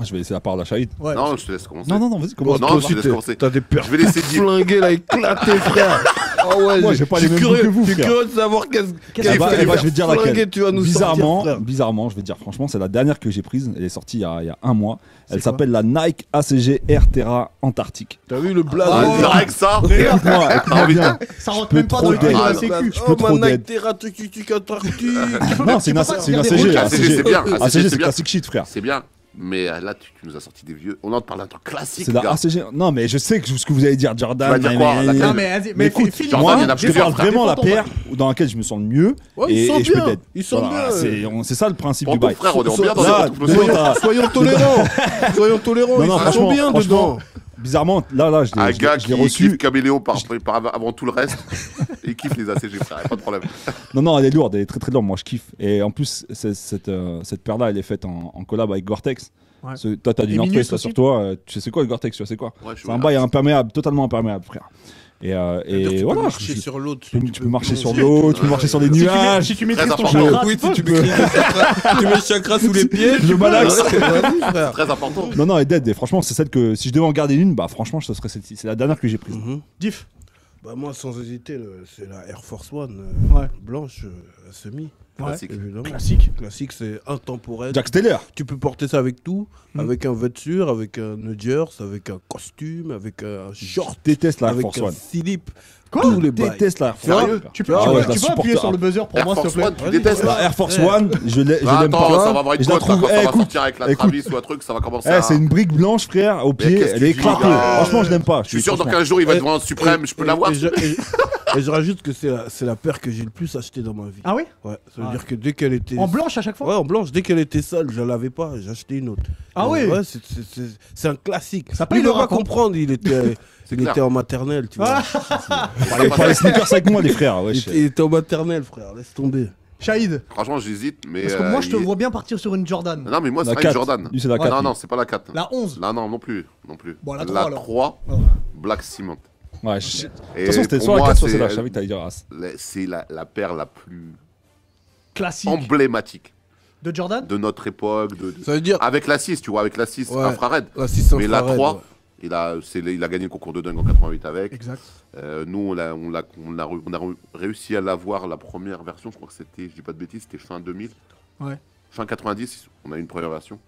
[SPEAKER 2] Je vais laisser la parole à Shahid.
[SPEAKER 1] Ouais.
[SPEAKER 4] Non, je te laisse commencer.
[SPEAKER 2] Non, vas-y, commence.
[SPEAKER 4] Non, je te laisse commencer.
[SPEAKER 3] T'as des pertes
[SPEAKER 4] Je vais laisser dire.
[SPEAKER 3] flinguées là, éclatées, frère. Oh ouais,
[SPEAKER 2] Moi, j'ai pas les mêmes goûts que vous,
[SPEAKER 3] Je suis
[SPEAKER 2] frère.
[SPEAKER 3] curieux de savoir
[SPEAKER 1] Qu'est-ce
[SPEAKER 2] Eh bah, je vais te dire
[SPEAKER 3] flinguées
[SPEAKER 2] laquelle.
[SPEAKER 3] tu vas nous sortir,
[SPEAKER 2] Bizarrement, je vais te dire franchement, c'est la dernière que j'ai prise. Elle est sortie il y a un mois. Elle
[SPEAKER 1] C'est quoi
[SPEAKER 2] s'appelle la Nike ACG Air Terra Antarctique.
[SPEAKER 3] T'as vu le blaze
[SPEAKER 1] Ah,
[SPEAKER 4] C'est vrai que ça.
[SPEAKER 2] Écoute-moi, écoute-moi bien.
[SPEAKER 1] Ça rentre
[SPEAKER 2] peux
[SPEAKER 1] même pas
[SPEAKER 2] trop
[SPEAKER 1] dans les prix de la
[SPEAKER 2] d'aide.
[SPEAKER 1] sécu.
[SPEAKER 2] Je peux trop d'aide. Non, c'est une ACG.
[SPEAKER 4] ACG, c'est bien.
[SPEAKER 2] ACG,
[SPEAKER 4] c'est
[SPEAKER 2] c'est
[SPEAKER 4] bien.
[SPEAKER 2] classic shit, frère.
[SPEAKER 4] C'est bien. Mais là, tu nous as sorti des vieux. On en parle d'un truc classique.
[SPEAKER 2] C'est la
[SPEAKER 4] gars.
[SPEAKER 2] ACG. Non, mais je sais ce que vous allez dire, Jordan.
[SPEAKER 4] Tu vas dire quoi, laquelle
[SPEAKER 1] Non mais vas-y, mais
[SPEAKER 2] écoute,
[SPEAKER 1] finis.
[SPEAKER 4] Jordan,
[SPEAKER 2] moi,
[SPEAKER 4] il y en a
[SPEAKER 2] je
[SPEAKER 4] plusieurs,
[SPEAKER 2] parle
[SPEAKER 4] frère.
[SPEAKER 2] vraiment la
[SPEAKER 1] Défends ton
[SPEAKER 2] paire dans laquelle je me sens le mieux.
[SPEAKER 3] Ouais, ils sont
[SPEAKER 2] et je peux
[SPEAKER 3] bien.
[SPEAKER 2] t'aider.
[SPEAKER 3] Ils sont
[SPEAKER 2] Voilà,
[SPEAKER 3] bien.
[SPEAKER 2] c'est ça le principe
[SPEAKER 4] Bon,
[SPEAKER 2] du bail.
[SPEAKER 4] frère, on est bien dans
[SPEAKER 2] Là,
[SPEAKER 4] les trucs.
[SPEAKER 3] Soyons tolérants. Soyons tolérants.
[SPEAKER 2] Non, non,
[SPEAKER 3] Ils sont bien
[SPEAKER 2] franchement,
[SPEAKER 3] dedans.
[SPEAKER 2] bizarrement, là, je
[SPEAKER 4] Un
[SPEAKER 2] l'ai
[SPEAKER 4] gars
[SPEAKER 2] je l'ai
[SPEAKER 4] qui
[SPEAKER 2] reçu.
[SPEAKER 4] kiffe Caméléon avant tout le reste. Il kiffe les ACG, frère. Pas de problème.
[SPEAKER 2] Non, elle est lourde, elle est très très lourde. Moi, je kiffe. Et en plus, cette paire-là, elle est faite en collab avec Gore-Tex.
[SPEAKER 1] Ouais.
[SPEAKER 2] Toi, t'as du
[SPEAKER 1] Et
[SPEAKER 2] North
[SPEAKER 1] Minus
[SPEAKER 2] Face là
[SPEAKER 1] aussi.
[SPEAKER 2] sur toi. Tu sais quoi, le Gore-Tex, tu sais quoi?
[SPEAKER 4] Ouais, je suis
[SPEAKER 2] C'est un
[SPEAKER 4] ouvert.
[SPEAKER 2] bail imperméable, totalement imperméable, frère. Et voilà,
[SPEAKER 3] marcher sur l'autre.
[SPEAKER 2] tu peux marcher sur l'eau, tu peux marcher sur les nuages.
[SPEAKER 1] Si tu maîtrises ton
[SPEAKER 4] important.
[SPEAKER 1] chakra,
[SPEAKER 3] Oui,
[SPEAKER 1] tu
[SPEAKER 3] si
[SPEAKER 1] peux.
[SPEAKER 3] tu mets tu mets le chakra sous les pieds.
[SPEAKER 2] Je malaxe.
[SPEAKER 3] Vas-y, frère.
[SPEAKER 4] Très important.
[SPEAKER 2] Non, elle est dead. Et franchement, c'est celle que si je devais en garder une, bah franchement, ce serait celle-ci. C'est la dernière que j'ai prise.
[SPEAKER 1] Diff.
[SPEAKER 3] Bah moi, sans hésiter, c'est la Air Force One
[SPEAKER 1] Ouais.
[SPEAKER 3] blanche à semi.
[SPEAKER 4] Classique.
[SPEAKER 3] Évidemment.
[SPEAKER 1] Classique.
[SPEAKER 3] Classique, c'est intemporel.
[SPEAKER 2] Jack Steller.
[SPEAKER 3] Tu peux porter ça avec tout, avec un vêture, avec un nudgers, avec un costume, avec un short,
[SPEAKER 2] Je déteste la Air
[SPEAKER 3] avec
[SPEAKER 2] Force
[SPEAKER 3] un
[SPEAKER 2] One.
[SPEAKER 3] slip.
[SPEAKER 1] Quoi
[SPEAKER 3] Tous les
[SPEAKER 2] Je
[SPEAKER 3] bails.
[SPEAKER 2] déteste la Air Force
[SPEAKER 4] Sérieux
[SPEAKER 2] One.
[SPEAKER 1] Tu peux,
[SPEAKER 2] Ah
[SPEAKER 1] tu
[SPEAKER 2] ouais,
[SPEAKER 1] peux-
[SPEAKER 2] je la
[SPEAKER 1] tu peux appuyer
[SPEAKER 2] supporte
[SPEAKER 1] sur le
[SPEAKER 2] pas.
[SPEAKER 1] buzzer pour
[SPEAKER 4] Air
[SPEAKER 1] moi, s'il te
[SPEAKER 4] Force
[SPEAKER 1] plaît.
[SPEAKER 4] One, tu
[SPEAKER 3] Vas-y,
[SPEAKER 4] détestes.
[SPEAKER 2] La Air Force
[SPEAKER 3] Ouais.
[SPEAKER 2] One, je l'aime
[SPEAKER 4] Attends,
[SPEAKER 2] pas.
[SPEAKER 4] ça va avoir une
[SPEAKER 2] Je la
[SPEAKER 4] cote
[SPEAKER 2] trouve.
[SPEAKER 4] quand ça va
[SPEAKER 2] Écoute,
[SPEAKER 4] sortir avec la
[SPEAKER 2] écoute.
[SPEAKER 4] Travis ou un truc, ça va commencer à.
[SPEAKER 2] C'est une brique blanche, frère, au pied.
[SPEAKER 4] qu'est-ce que
[SPEAKER 2] Elle est
[SPEAKER 4] tu dis,
[SPEAKER 2] éclatée.
[SPEAKER 4] gars
[SPEAKER 2] Franchement, je l'aime pas.
[SPEAKER 4] Je suis sûr, dans 15 jours, il va être devant un suprême, je peux l'avoir.
[SPEAKER 3] Et je rajoute que c'est la paire que j'ai le plus acheté dans ma vie.
[SPEAKER 1] Ah oui?
[SPEAKER 3] Ouais, ça veut
[SPEAKER 1] Ah.
[SPEAKER 3] dire que dès qu'elle était.
[SPEAKER 1] En blanche à chaque fois?
[SPEAKER 3] Ouais, en blanche, dès qu'elle était sale, je l'avais pas, j'ai acheté une autre.
[SPEAKER 1] Ah oui?
[SPEAKER 3] Ouais, c'est un classique.
[SPEAKER 1] Ça
[SPEAKER 3] Lui,
[SPEAKER 1] paye
[SPEAKER 3] il
[SPEAKER 1] le
[SPEAKER 3] va pas
[SPEAKER 1] raconte.
[SPEAKER 3] comprendre, il était
[SPEAKER 4] clair.
[SPEAKER 3] en maternelle, tu vois.
[SPEAKER 2] Pas les sneakers avec moi, les frères.
[SPEAKER 3] Il
[SPEAKER 2] wesh.
[SPEAKER 3] était en maternelle, frère, laisse tomber.
[SPEAKER 1] Shahid.
[SPEAKER 4] Franchement, j'hésite, mais.
[SPEAKER 1] Parce que moi, je te
[SPEAKER 4] il-
[SPEAKER 1] vois bien partir sur une Jordan.
[SPEAKER 4] Non, mais moi, c'est
[SPEAKER 2] La
[SPEAKER 4] pas une
[SPEAKER 2] 4.
[SPEAKER 4] Jordan.
[SPEAKER 2] Lui, c'est la 4.
[SPEAKER 4] Non, non, c'est pas la 4.
[SPEAKER 1] La 11.
[SPEAKER 4] Là, non, non plus. Non plus.
[SPEAKER 1] Bon, la 3, alors.
[SPEAKER 4] 3,
[SPEAKER 1] Ouais.
[SPEAKER 4] Black Cement.
[SPEAKER 2] Ouais, de toute
[SPEAKER 4] Et
[SPEAKER 2] façon, c'était
[SPEAKER 4] pour
[SPEAKER 2] soit la
[SPEAKER 4] moi,
[SPEAKER 2] 4, soit
[SPEAKER 4] c'est-
[SPEAKER 2] celle-là. Je savais que t'allais dire.
[SPEAKER 4] C'est la paire la plus
[SPEAKER 1] Classique.
[SPEAKER 4] emblématique
[SPEAKER 1] De Jordan?
[SPEAKER 4] de notre époque.
[SPEAKER 3] Ça veut dire.
[SPEAKER 4] Avec la 6, tu vois, avec la 6
[SPEAKER 3] Ouais.
[SPEAKER 4] infrared.
[SPEAKER 3] La 6
[SPEAKER 4] Mais la
[SPEAKER 3] infrared,
[SPEAKER 4] 3,
[SPEAKER 3] ouais.
[SPEAKER 4] il a gagné le concours de dingue en 88 avec.
[SPEAKER 1] Exact.
[SPEAKER 4] Nous, on a réussi à l'avoir, la première version, je crois que c'était, je dis pas de bêtises, c'était fin 2000.
[SPEAKER 1] Ouais.
[SPEAKER 4] Fin 90, on a eu une première version.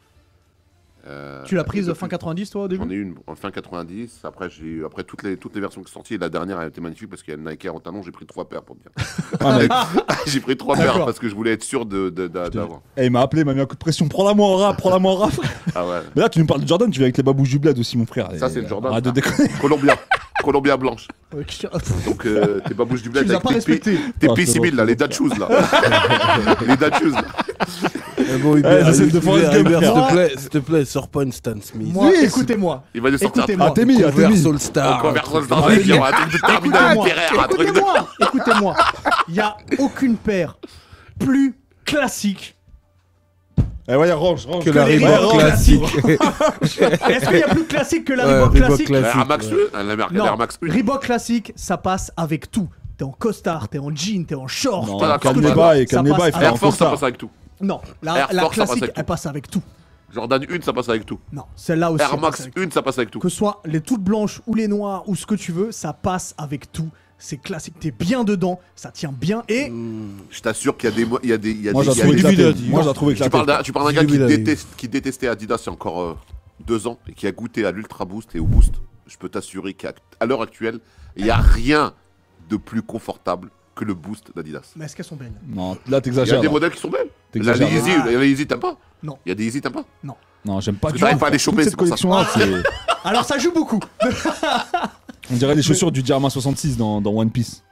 [SPEAKER 1] Tu l'as prise
[SPEAKER 4] et
[SPEAKER 1] fin
[SPEAKER 4] depuis-
[SPEAKER 1] 90, toi, au
[SPEAKER 4] J'en
[SPEAKER 1] début?
[SPEAKER 4] ai eu une en fin 90. Après, après toutes les versions qui sont sorties, et la dernière a été magnifique parce qu'il y a une Nike Air en talon. J'ai pris 3 paires pour te dire.
[SPEAKER 2] Ah, mec.
[SPEAKER 4] J'ai pris 3
[SPEAKER 1] D'accord.
[SPEAKER 4] paires parce que je voulais être sûr d'avoir.
[SPEAKER 2] Eh, il m'a appelé, il m'a mis un coup de pression. Prends-la moi en rap, prends-la moi en rap.
[SPEAKER 4] Ah ouais.
[SPEAKER 2] Mais là, tu nous parles de Jordan, tu viens avec les babouches du bled aussi, mon frère.
[SPEAKER 4] Ça, c'est une Jordan.
[SPEAKER 2] Arrête de
[SPEAKER 4] frère.
[SPEAKER 2] déconner.
[SPEAKER 4] Columbia. Columbia blanche.
[SPEAKER 1] Tu
[SPEAKER 4] Donc, tes babouches du bled
[SPEAKER 1] les as
[SPEAKER 4] avec
[SPEAKER 1] pas
[SPEAKER 4] tes
[SPEAKER 1] respectés.
[SPEAKER 4] tes
[SPEAKER 2] Ah,
[SPEAKER 4] PC
[SPEAKER 2] c'est
[SPEAKER 4] 1000
[SPEAKER 2] bon,
[SPEAKER 4] là,
[SPEAKER 2] c'est
[SPEAKER 4] les
[SPEAKER 2] bon.
[SPEAKER 4] dad shoes là. Les dad shoes là.
[SPEAKER 3] Eh bon,
[SPEAKER 2] Eh, c'est de Forrest Gump, frère.
[SPEAKER 3] s'il te plaît, sors pas une Stan Smith.
[SPEAKER 1] Moi,
[SPEAKER 2] Oui,
[SPEAKER 1] écoutez-moi.
[SPEAKER 4] Il va nous sortir
[SPEAKER 1] Écoutez-moi.
[SPEAKER 2] Ah, t'es mis,
[SPEAKER 3] Converse All
[SPEAKER 4] un
[SPEAKER 3] Star.
[SPEAKER 4] conversion dans un truc, un truc de terminal
[SPEAKER 1] Écoutez-moi.
[SPEAKER 4] littéraire, un truc de.
[SPEAKER 1] Écoutez-moi. Écoutez-moi. Il n'y a aucune paire plus classique.
[SPEAKER 2] Eh, ouais, range.
[SPEAKER 3] Que la
[SPEAKER 1] les
[SPEAKER 3] Reebok
[SPEAKER 1] Reebok
[SPEAKER 3] classique.
[SPEAKER 1] Est-ce qu'il y a plus classique que la
[SPEAKER 3] Ouais,
[SPEAKER 1] Reebok
[SPEAKER 3] Reebok
[SPEAKER 1] classique?
[SPEAKER 3] classique.
[SPEAKER 4] Air Max 1, la marque
[SPEAKER 1] Non,
[SPEAKER 4] Air Max 1.
[SPEAKER 1] Reebok classique, ça passe avec tout. T'es en costard, t'es en jean, t'es en short.
[SPEAKER 2] Non,
[SPEAKER 4] pas d'accord.
[SPEAKER 2] calme les
[SPEAKER 1] Ça
[SPEAKER 2] bails,
[SPEAKER 1] passe
[SPEAKER 2] calme les bails, frère.
[SPEAKER 4] Air
[SPEAKER 2] on
[SPEAKER 4] Force,
[SPEAKER 2] fait
[SPEAKER 4] ça
[SPEAKER 2] ça.
[SPEAKER 4] passe avec tout.
[SPEAKER 1] Non, la
[SPEAKER 4] Air Force, ça passe
[SPEAKER 1] classique,
[SPEAKER 4] avec tout.
[SPEAKER 1] elle passe avec tout.
[SPEAKER 4] Jordan 1, ça passe avec tout.
[SPEAKER 1] Non, celle-là aussi.
[SPEAKER 4] Air
[SPEAKER 1] elle
[SPEAKER 4] Max
[SPEAKER 1] passe avec tout.
[SPEAKER 4] 1, ça passe avec tout.
[SPEAKER 1] Que ce soit les toutes blanches ou les noires ou ce que tu veux, ça passe avec tout. C'est classique, t'es bien dedans, ça tient bien et
[SPEAKER 4] Je t'assure qu'il y a des. Il y a des, il y a
[SPEAKER 2] Moi,
[SPEAKER 4] des-
[SPEAKER 2] j'ai
[SPEAKER 4] il y a
[SPEAKER 2] trouvé
[SPEAKER 4] des-
[SPEAKER 2] éclaté. Moi, j'ai trouvé
[SPEAKER 4] Tu parles
[SPEAKER 2] éclaté.
[SPEAKER 4] d'un gars
[SPEAKER 3] J'ai
[SPEAKER 4] qui détestait Adidas il y a encore 2 ans et qui a goûté à l'Ultra Boost et au Boost. Je peux t'assurer qu'à l'heure actuelle, il n'y a rien de plus confortable que le boost d'Adidas.
[SPEAKER 1] Mais est-ce qu'elles sont belles?
[SPEAKER 2] Non, là
[SPEAKER 4] Il y a
[SPEAKER 2] t'exagères.
[SPEAKER 4] des
[SPEAKER 2] là.
[SPEAKER 4] modèles qui sont belles. Là,
[SPEAKER 2] T'exagères.
[SPEAKER 4] les Yeezy, les Yeezy, t'aimes pas?
[SPEAKER 1] Non.
[SPEAKER 4] Il y a des Yeezy, t'aimes pas?
[SPEAKER 2] Non, j'aime pas
[SPEAKER 4] Parce
[SPEAKER 2] du
[SPEAKER 4] que t'arrives
[SPEAKER 2] tout.
[SPEAKER 4] pas à les choper,
[SPEAKER 2] Toute
[SPEAKER 4] c'est
[SPEAKER 2] cette
[SPEAKER 4] pour ça.
[SPEAKER 2] collection-là, c'est.
[SPEAKER 1] Alors ça joue beaucoup.
[SPEAKER 2] On dirait les chaussures du Diarma 66 dans One Piece.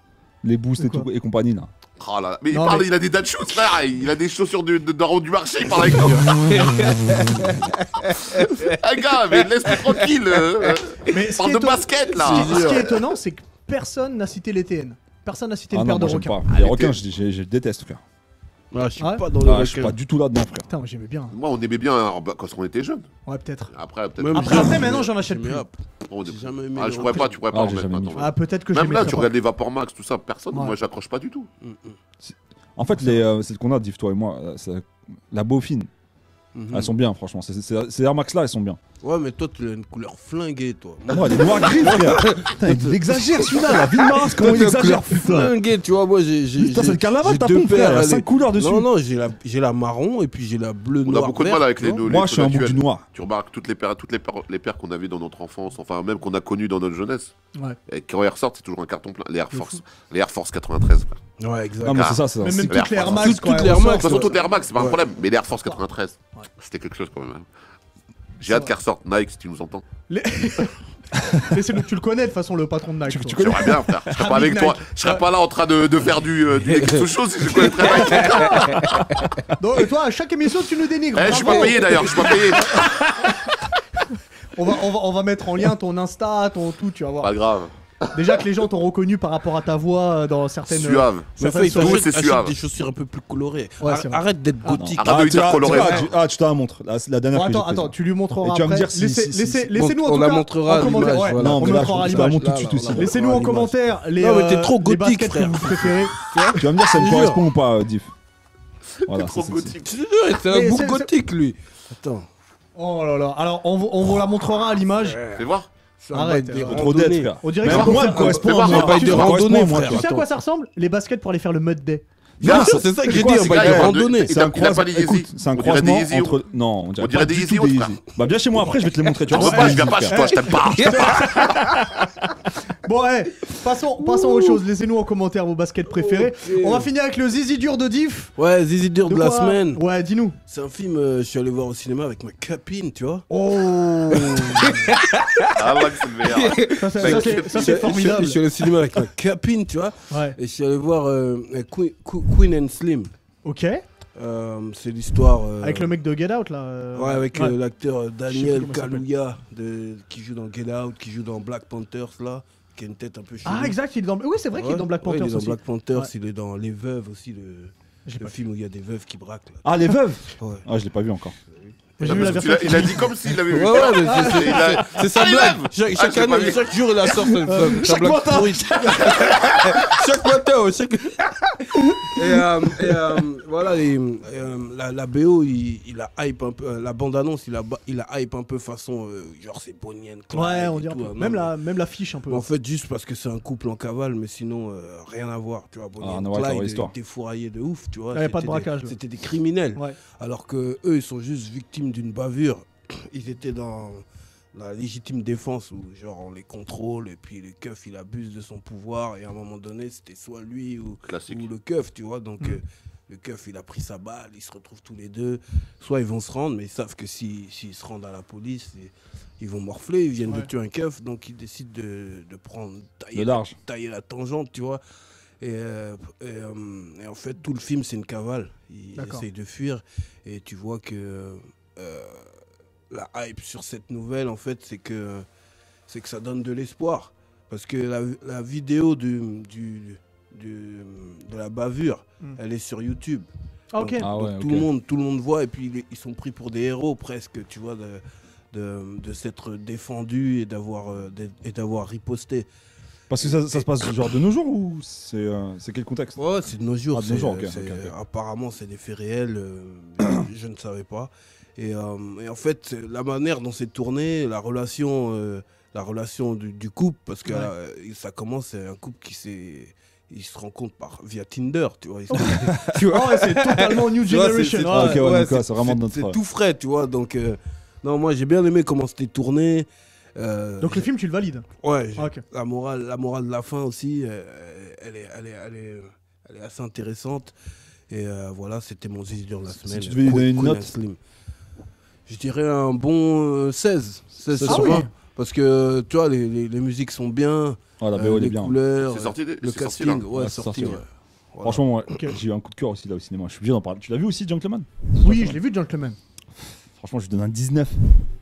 [SPEAKER 2] Les boosts et,
[SPEAKER 1] quoi
[SPEAKER 2] tout, et compagnie là.
[SPEAKER 4] Oh là là. Mais,
[SPEAKER 1] Non, mais-
[SPEAKER 4] il a des dad shoes, frère. Il a des chaussures d'un haut du marché, il parle avec nous. Ah, gars, mais laisse-moi tranquille.
[SPEAKER 1] Mais ce
[SPEAKER 4] Parle
[SPEAKER 1] qui est
[SPEAKER 4] de basket, là.
[SPEAKER 1] Ce qui est étonnant, c'est que personne n'a cité les TN. Personne n'a cité
[SPEAKER 2] Ah
[SPEAKER 1] une
[SPEAKER 2] non,
[SPEAKER 1] paire de
[SPEAKER 2] moi j'aime
[SPEAKER 1] requins.
[SPEAKER 2] pas. Les requins, je déteste, frère.
[SPEAKER 3] Ah, je suis
[SPEAKER 1] Ouais.
[SPEAKER 3] pas dans le
[SPEAKER 2] Ah, je suis
[SPEAKER 3] requin.
[SPEAKER 2] pas du tout là-dedans, frère.
[SPEAKER 1] Putain, moi j'aimais bien.
[SPEAKER 4] Moi, on aimait bien quand on était jeunes.
[SPEAKER 1] Ouais, peut-être.
[SPEAKER 4] Après, peut-être.
[SPEAKER 3] Même
[SPEAKER 1] Après,
[SPEAKER 3] j'ai-
[SPEAKER 1] maintenant, j'en achète
[SPEAKER 3] j'ai
[SPEAKER 1] plus.
[SPEAKER 3] mis up.
[SPEAKER 4] on
[SPEAKER 3] j'ai
[SPEAKER 4] est-
[SPEAKER 3] jamais aimé
[SPEAKER 4] Ah,
[SPEAKER 3] les
[SPEAKER 4] tu pourrais pas,
[SPEAKER 3] requins.
[SPEAKER 4] en
[SPEAKER 2] j'ai
[SPEAKER 4] mettre
[SPEAKER 2] jamais mis.
[SPEAKER 4] maintenant.
[SPEAKER 1] Ah, peut-être que je
[SPEAKER 4] Même là,
[SPEAKER 1] mettrais
[SPEAKER 4] tu
[SPEAKER 1] pas.
[SPEAKER 4] regardes les Vapor Max, tout ça, personne.
[SPEAKER 1] Ouais.
[SPEAKER 4] Moi, j'accroche pas du tout.
[SPEAKER 2] En fait, c'est ce qu'on a, Div, toi et moi. La Beaufine,
[SPEAKER 3] Mhm.
[SPEAKER 2] elles sont bien, franchement. Ces Air Max là, elles sont bien.
[SPEAKER 3] Ouais, mais toi, tu as une couleur flinguée, toi.
[SPEAKER 2] Moi, elle est noire gris, frère. Putain, il exagère celui-là, la vie de Mars, comment
[SPEAKER 3] Toi,
[SPEAKER 2] il
[SPEAKER 3] t'as une
[SPEAKER 2] exagère,
[SPEAKER 3] couleur
[SPEAKER 2] putain.
[SPEAKER 3] flinguée, tu vois. Moi, j'ai.
[SPEAKER 2] Putain, c'est le carnaval,
[SPEAKER 3] j'ai
[SPEAKER 2] ta
[SPEAKER 3] deux
[SPEAKER 2] pompe, frère. Il y a
[SPEAKER 3] paires,
[SPEAKER 2] 5
[SPEAKER 3] allez.
[SPEAKER 2] couleurs dessus.
[SPEAKER 3] Non, non, j'ai la marron et puis j'ai la bleue
[SPEAKER 4] On
[SPEAKER 3] noire.
[SPEAKER 4] a beaucoup de
[SPEAKER 3] verte,
[SPEAKER 4] mal avec
[SPEAKER 3] tu
[SPEAKER 4] les
[SPEAKER 3] vois.
[SPEAKER 4] deux.
[SPEAKER 2] Moi, je suis un bouc du
[SPEAKER 4] actuels.
[SPEAKER 2] noir.
[SPEAKER 4] Tu remarques toutes les paires qu'on avait dans notre enfance, enfin même qu'on a connues dans notre jeunesse.
[SPEAKER 1] Ouais.
[SPEAKER 4] Et quand elles ressortent, c'est toujours un carton plein. Les Air Force 93. frère.
[SPEAKER 3] Ouais, exact.
[SPEAKER 2] Non, mais c'est ça, c'est
[SPEAKER 1] Mais
[SPEAKER 2] ça.
[SPEAKER 1] même
[SPEAKER 4] Air
[SPEAKER 1] toutes les Air
[SPEAKER 4] Force.
[SPEAKER 1] Max, quoi,
[SPEAKER 3] Toutes
[SPEAKER 1] elles
[SPEAKER 3] les Air
[SPEAKER 1] ressortent.
[SPEAKER 3] Max,
[SPEAKER 4] De toute façon, toutes les Air Max, c'est pas un
[SPEAKER 3] Ouais.
[SPEAKER 4] problème. Mais les Air Force 93,
[SPEAKER 1] Ouais.
[SPEAKER 4] c'était quelque chose quand même. J'ai hâte qu'elles ressortent. Nike, si tu nous entends.
[SPEAKER 1] Laissez-nous, tu le connais de toute façon, le patron de Nike.
[SPEAKER 2] Tu
[SPEAKER 1] toi.
[SPEAKER 2] connais
[SPEAKER 4] J'aimerais bien, frère. Je serais pas
[SPEAKER 1] Big
[SPEAKER 4] avec toi.
[SPEAKER 1] Nike.
[SPEAKER 4] Je serais pas là en train de faire du quelque chose si je connaîtrais Nike.
[SPEAKER 1] Donc, toi, à chaque émission, tu nous dénigres.
[SPEAKER 4] Je suis
[SPEAKER 1] Bravo.
[SPEAKER 4] pas payé d'ailleurs, je suis pas payé.
[SPEAKER 1] On va mettre en lien ton Insta, ton tout, tu vas voir.
[SPEAKER 4] Pas grave.
[SPEAKER 1] Déjà que les gens t'ont reconnu par rapport à ta voix dans certaines.
[SPEAKER 4] Suave.
[SPEAKER 3] Mais
[SPEAKER 1] certaines
[SPEAKER 3] faut
[SPEAKER 4] Tout,
[SPEAKER 1] soirées.
[SPEAKER 4] c'est
[SPEAKER 3] achète
[SPEAKER 4] suave.
[SPEAKER 3] des chaussures un peu plus colorées.
[SPEAKER 1] Ouais, c'est vrai.
[SPEAKER 3] Arrête d'être
[SPEAKER 1] Ah, non.
[SPEAKER 3] gothique.
[SPEAKER 4] Arrête de lui dire coloré.
[SPEAKER 2] Tu t'as la montre. La dernière que j'ai
[SPEAKER 1] Attends,
[SPEAKER 2] prise.
[SPEAKER 1] tu lui montreras
[SPEAKER 2] Et tu vas me
[SPEAKER 1] après.
[SPEAKER 2] dire si-
[SPEAKER 1] Laissez-nous en
[SPEAKER 3] on
[SPEAKER 1] tout
[SPEAKER 3] la
[SPEAKER 1] cas
[SPEAKER 3] montrera
[SPEAKER 1] en
[SPEAKER 3] à
[SPEAKER 1] commentaire.
[SPEAKER 3] l'image,
[SPEAKER 1] Ouais,
[SPEAKER 3] voilà.
[SPEAKER 1] on
[SPEAKER 2] Non, mais là,
[SPEAKER 1] montrera à
[SPEAKER 2] je te la
[SPEAKER 1] l'image.
[SPEAKER 2] montre tout de suite aussi.
[SPEAKER 1] Laissez-nous en commentaire les
[SPEAKER 3] Non, mais t'es trop
[SPEAKER 1] les
[SPEAKER 3] gothique,
[SPEAKER 1] baskets que
[SPEAKER 3] frère.
[SPEAKER 1] vous préférez.
[SPEAKER 2] Tu vas me dire si ça me
[SPEAKER 3] Je te
[SPEAKER 2] correspond ou pas, Diff. Voilà,
[SPEAKER 4] Trop
[SPEAKER 2] c'est-
[SPEAKER 4] gothique.
[SPEAKER 3] C'est un
[SPEAKER 1] Mais
[SPEAKER 3] bouc
[SPEAKER 1] c'est-
[SPEAKER 3] gothique, lui. Attends.
[SPEAKER 1] Oh là là. Alors on vous la montrera à l'image.
[SPEAKER 4] Fais voir.
[SPEAKER 3] C'est un
[SPEAKER 1] Arrête,
[SPEAKER 3] bail de
[SPEAKER 1] trop
[SPEAKER 2] Trop
[SPEAKER 3] randonnée.
[SPEAKER 2] d'être, frère.
[SPEAKER 1] On dirait
[SPEAKER 2] Mais
[SPEAKER 1] que ça
[SPEAKER 2] moi,
[SPEAKER 1] peut
[SPEAKER 2] elle
[SPEAKER 1] faire-
[SPEAKER 2] correspond
[SPEAKER 4] Fais voir,
[SPEAKER 2] à moi.
[SPEAKER 3] un bail de
[SPEAKER 2] Ça correspond
[SPEAKER 3] randonnée,
[SPEAKER 2] à moi,
[SPEAKER 3] frère.
[SPEAKER 2] tu
[SPEAKER 1] Tu sais à
[SPEAKER 2] vois.
[SPEAKER 1] quoi ça ressemble? Les baskets pour aller faire le mud day.
[SPEAKER 3] Bien
[SPEAKER 4] Non,
[SPEAKER 3] sûr, c'est ça que j'ai
[SPEAKER 2] quoi,
[SPEAKER 3] dit,
[SPEAKER 2] c'est
[SPEAKER 3] un bail
[SPEAKER 4] gars,
[SPEAKER 3] de
[SPEAKER 4] il a
[SPEAKER 3] randonnée.
[SPEAKER 2] C'est un
[SPEAKER 4] Il a pas
[SPEAKER 2] croisement.
[SPEAKER 4] des Yeezy.
[SPEAKER 2] Écoute, c'est un
[SPEAKER 4] On dirait des
[SPEAKER 2] croisement
[SPEAKER 4] Yeezy,
[SPEAKER 2] entre. Non, on dirait
[SPEAKER 4] dirait
[SPEAKER 2] pas
[SPEAKER 4] des
[SPEAKER 2] du
[SPEAKER 4] Yeezy,
[SPEAKER 2] tout des
[SPEAKER 4] frère.
[SPEAKER 2] Yeezy. Bah, viens chez moi après, je vais te les montrer. Tu vois,
[SPEAKER 4] Ouais, je viens pas chez toi, je t'aime pas.
[SPEAKER 1] Bon, ouais, passons aux choses. Laissez-nous en commentaire vos baskets préférées.
[SPEAKER 3] Ok.
[SPEAKER 1] On va finir avec le zizi dur de Diff.
[SPEAKER 3] Ouais, Zizi Dur de la
[SPEAKER 1] quoi
[SPEAKER 3] semaine.
[SPEAKER 1] Ouais, dis-nous.
[SPEAKER 3] C'est un film, je suis allé voir au cinéma avec ma copine, tu vois.
[SPEAKER 1] Oh.
[SPEAKER 4] Ah, ouais, c'est le meilleur.
[SPEAKER 1] Ça, c'est formidable.
[SPEAKER 3] Je suis allé au cinéma avec ma copine, tu vois.
[SPEAKER 1] Ouais.
[SPEAKER 3] Et je suis allé voir Queen and Slim.
[SPEAKER 1] Ok.
[SPEAKER 3] C'est l'histoire.
[SPEAKER 1] Avec le mec de Get Out là.
[SPEAKER 3] Ouais, avec
[SPEAKER 1] Ouais.
[SPEAKER 3] l'acteur
[SPEAKER 1] Je sais
[SPEAKER 3] Daniel
[SPEAKER 1] plus comment il
[SPEAKER 3] Kaluuya qui joue dans Get Out, qui joue dans Black Panthers là, qui a une tête un peu chelou.
[SPEAKER 1] Ah, exact, il est dans. Oui, c'est vrai qu'il est dans Black
[SPEAKER 3] Ouais,
[SPEAKER 1] Panther
[SPEAKER 3] il est dans
[SPEAKER 1] aussi.
[SPEAKER 3] Black Panthers,
[SPEAKER 1] Ouais.
[SPEAKER 3] il est dans Les Veuves aussi,
[SPEAKER 1] J'ai
[SPEAKER 3] le
[SPEAKER 1] pas
[SPEAKER 3] film où il y a des veuves qui braquent là.
[SPEAKER 2] Ah, les veuves.
[SPEAKER 3] Ouais.
[SPEAKER 2] Ah, je l'ai pas vu encore.
[SPEAKER 1] J'ai vu la version.
[SPEAKER 4] Il a dit comme s'il avait vu.
[SPEAKER 3] Ouais, ouais, mais
[SPEAKER 4] Il a-
[SPEAKER 3] c'est sa
[SPEAKER 4] Ah, les
[SPEAKER 3] blague.
[SPEAKER 4] veuves.
[SPEAKER 3] Chaque
[SPEAKER 4] Ah, j'ai pas
[SPEAKER 3] année,
[SPEAKER 4] vu.
[SPEAKER 3] chaque jour, il la sort sa
[SPEAKER 2] chaque
[SPEAKER 3] blague
[SPEAKER 2] matin.
[SPEAKER 3] pourrie. Chaque matin, ouais, chaque... Voilà, la BO, il a hype un peu, la bande-annonce, il a hype un peu façon, genre c'est Bonnie and Clyde
[SPEAKER 1] Ouais, on
[SPEAKER 3] et
[SPEAKER 1] dirait
[SPEAKER 3] tout,
[SPEAKER 1] un peu.
[SPEAKER 3] hein, non,
[SPEAKER 1] Même la fiche un peu.
[SPEAKER 3] mais en fait, juste parce que c'est un couple en cavale, mais sinon, rien à voir, tu vois. Bonnie
[SPEAKER 2] Ah,
[SPEAKER 3] and
[SPEAKER 2] rien à voir avec leur
[SPEAKER 3] Clyde,
[SPEAKER 2] histoire.
[SPEAKER 3] ils étaient fourraillés de ouf, tu vois.
[SPEAKER 1] Ouais, pas de
[SPEAKER 3] C'était
[SPEAKER 1] braquage,
[SPEAKER 3] des-
[SPEAKER 1] là.
[SPEAKER 3] C'était des criminels.
[SPEAKER 1] Ouais.
[SPEAKER 3] Alors que eux, ils sont juste victimes d'une bavure. Ils étaient dans la légitime défense où, genre, on les contrôle et puis le keuf, il abuse de son pouvoir et à un moment donné, c'était soit lui ou
[SPEAKER 4] Classique.
[SPEAKER 3] le keuf, tu vois. Donc, le keuf, il a pris sa balle, ils se retrouvent tous les deux. Soit ils vont se rendre, mais ils savent que s'ils se rendent à la police, ils vont morfler, ils viennent de
[SPEAKER 1] Ouais.
[SPEAKER 3] tuer un keuf, donc ils décident de prendre,
[SPEAKER 2] De large.
[SPEAKER 3] tailler la tangente, tu vois. Et en fait, tout le film, c'est une cavale. Ils
[SPEAKER 1] D'accord.
[SPEAKER 3] essayent de fuir. Et tu vois que la hype sur cette nouvelle, en fait, c'est que ça donne de l'espoir. Parce que la vidéo de la bavure, elle est sur YouTube.
[SPEAKER 1] Ah, ok.
[SPEAKER 3] Donc,
[SPEAKER 2] Ah ouais,
[SPEAKER 3] tout,
[SPEAKER 2] ok.
[SPEAKER 3] le monde voit. Et puis, ils sont pris pour des héros, presque, tu vois, de s'être défendus et d'avoir riposté.
[SPEAKER 2] Parce que ça se passe genre de nos jours ou c'est quel contexte?
[SPEAKER 3] Ouais, c'est de nos jours.
[SPEAKER 2] Ah, de nos jours, ok,
[SPEAKER 3] c'est-
[SPEAKER 2] ok, ok.
[SPEAKER 3] Apparemment, c'est des faits réels. Je ne savais pas. Et en fait, la manière dont c'est tourné, la relation du couple, parce que ça commence, c'est un couple il se rencontre via Tinder, tu vois. Tu vois,
[SPEAKER 1] Ah ouais, c'est totalement New
[SPEAKER 3] Tu vois,
[SPEAKER 1] Generation.
[SPEAKER 3] c'est-
[SPEAKER 2] Ah, ok, ouais, donc, c'est vraiment
[SPEAKER 3] c'est-
[SPEAKER 2] notre-
[SPEAKER 3] c'est tout frais, tu vois. Donc, non, moi, j'ai bien aimé comment c'était tourné.
[SPEAKER 1] Donc le film, tu le valides.
[SPEAKER 3] Ouais,
[SPEAKER 1] Ok.
[SPEAKER 3] la morale de la fin aussi, elle est assez intéressante. Et voilà, c'était mon zizi dur de la semaine.
[SPEAKER 2] tu devais lui donner une
[SPEAKER 3] Konya
[SPEAKER 2] note.
[SPEAKER 3] Slim. Je dirais un bon 16. 16
[SPEAKER 2] Ah
[SPEAKER 3] sur
[SPEAKER 1] oui.
[SPEAKER 3] 20. Parce que tu vois, les musiques sont bien,
[SPEAKER 2] Oh, la BO, elle est
[SPEAKER 3] les
[SPEAKER 2] bien.
[SPEAKER 3] couleurs,
[SPEAKER 4] C'est sorti,
[SPEAKER 3] le
[SPEAKER 4] c'est sorti,
[SPEAKER 3] casting,
[SPEAKER 4] là.
[SPEAKER 3] ouais,
[SPEAKER 2] Ouais,
[SPEAKER 3] c'est
[SPEAKER 2] c'est
[SPEAKER 3] sorti.
[SPEAKER 2] sorti,
[SPEAKER 3] Ouais. Voilà.
[SPEAKER 2] Franchement, ouais,
[SPEAKER 1] Ok.
[SPEAKER 2] j'ai eu un coup de cœur aussi là au cinéma. Je suis obligé d'en parler. Tu l'as vu aussi, Gentleman?
[SPEAKER 1] Oui, je l'ai vu, Gentleman.
[SPEAKER 2] Franchement, je lui donne un 19.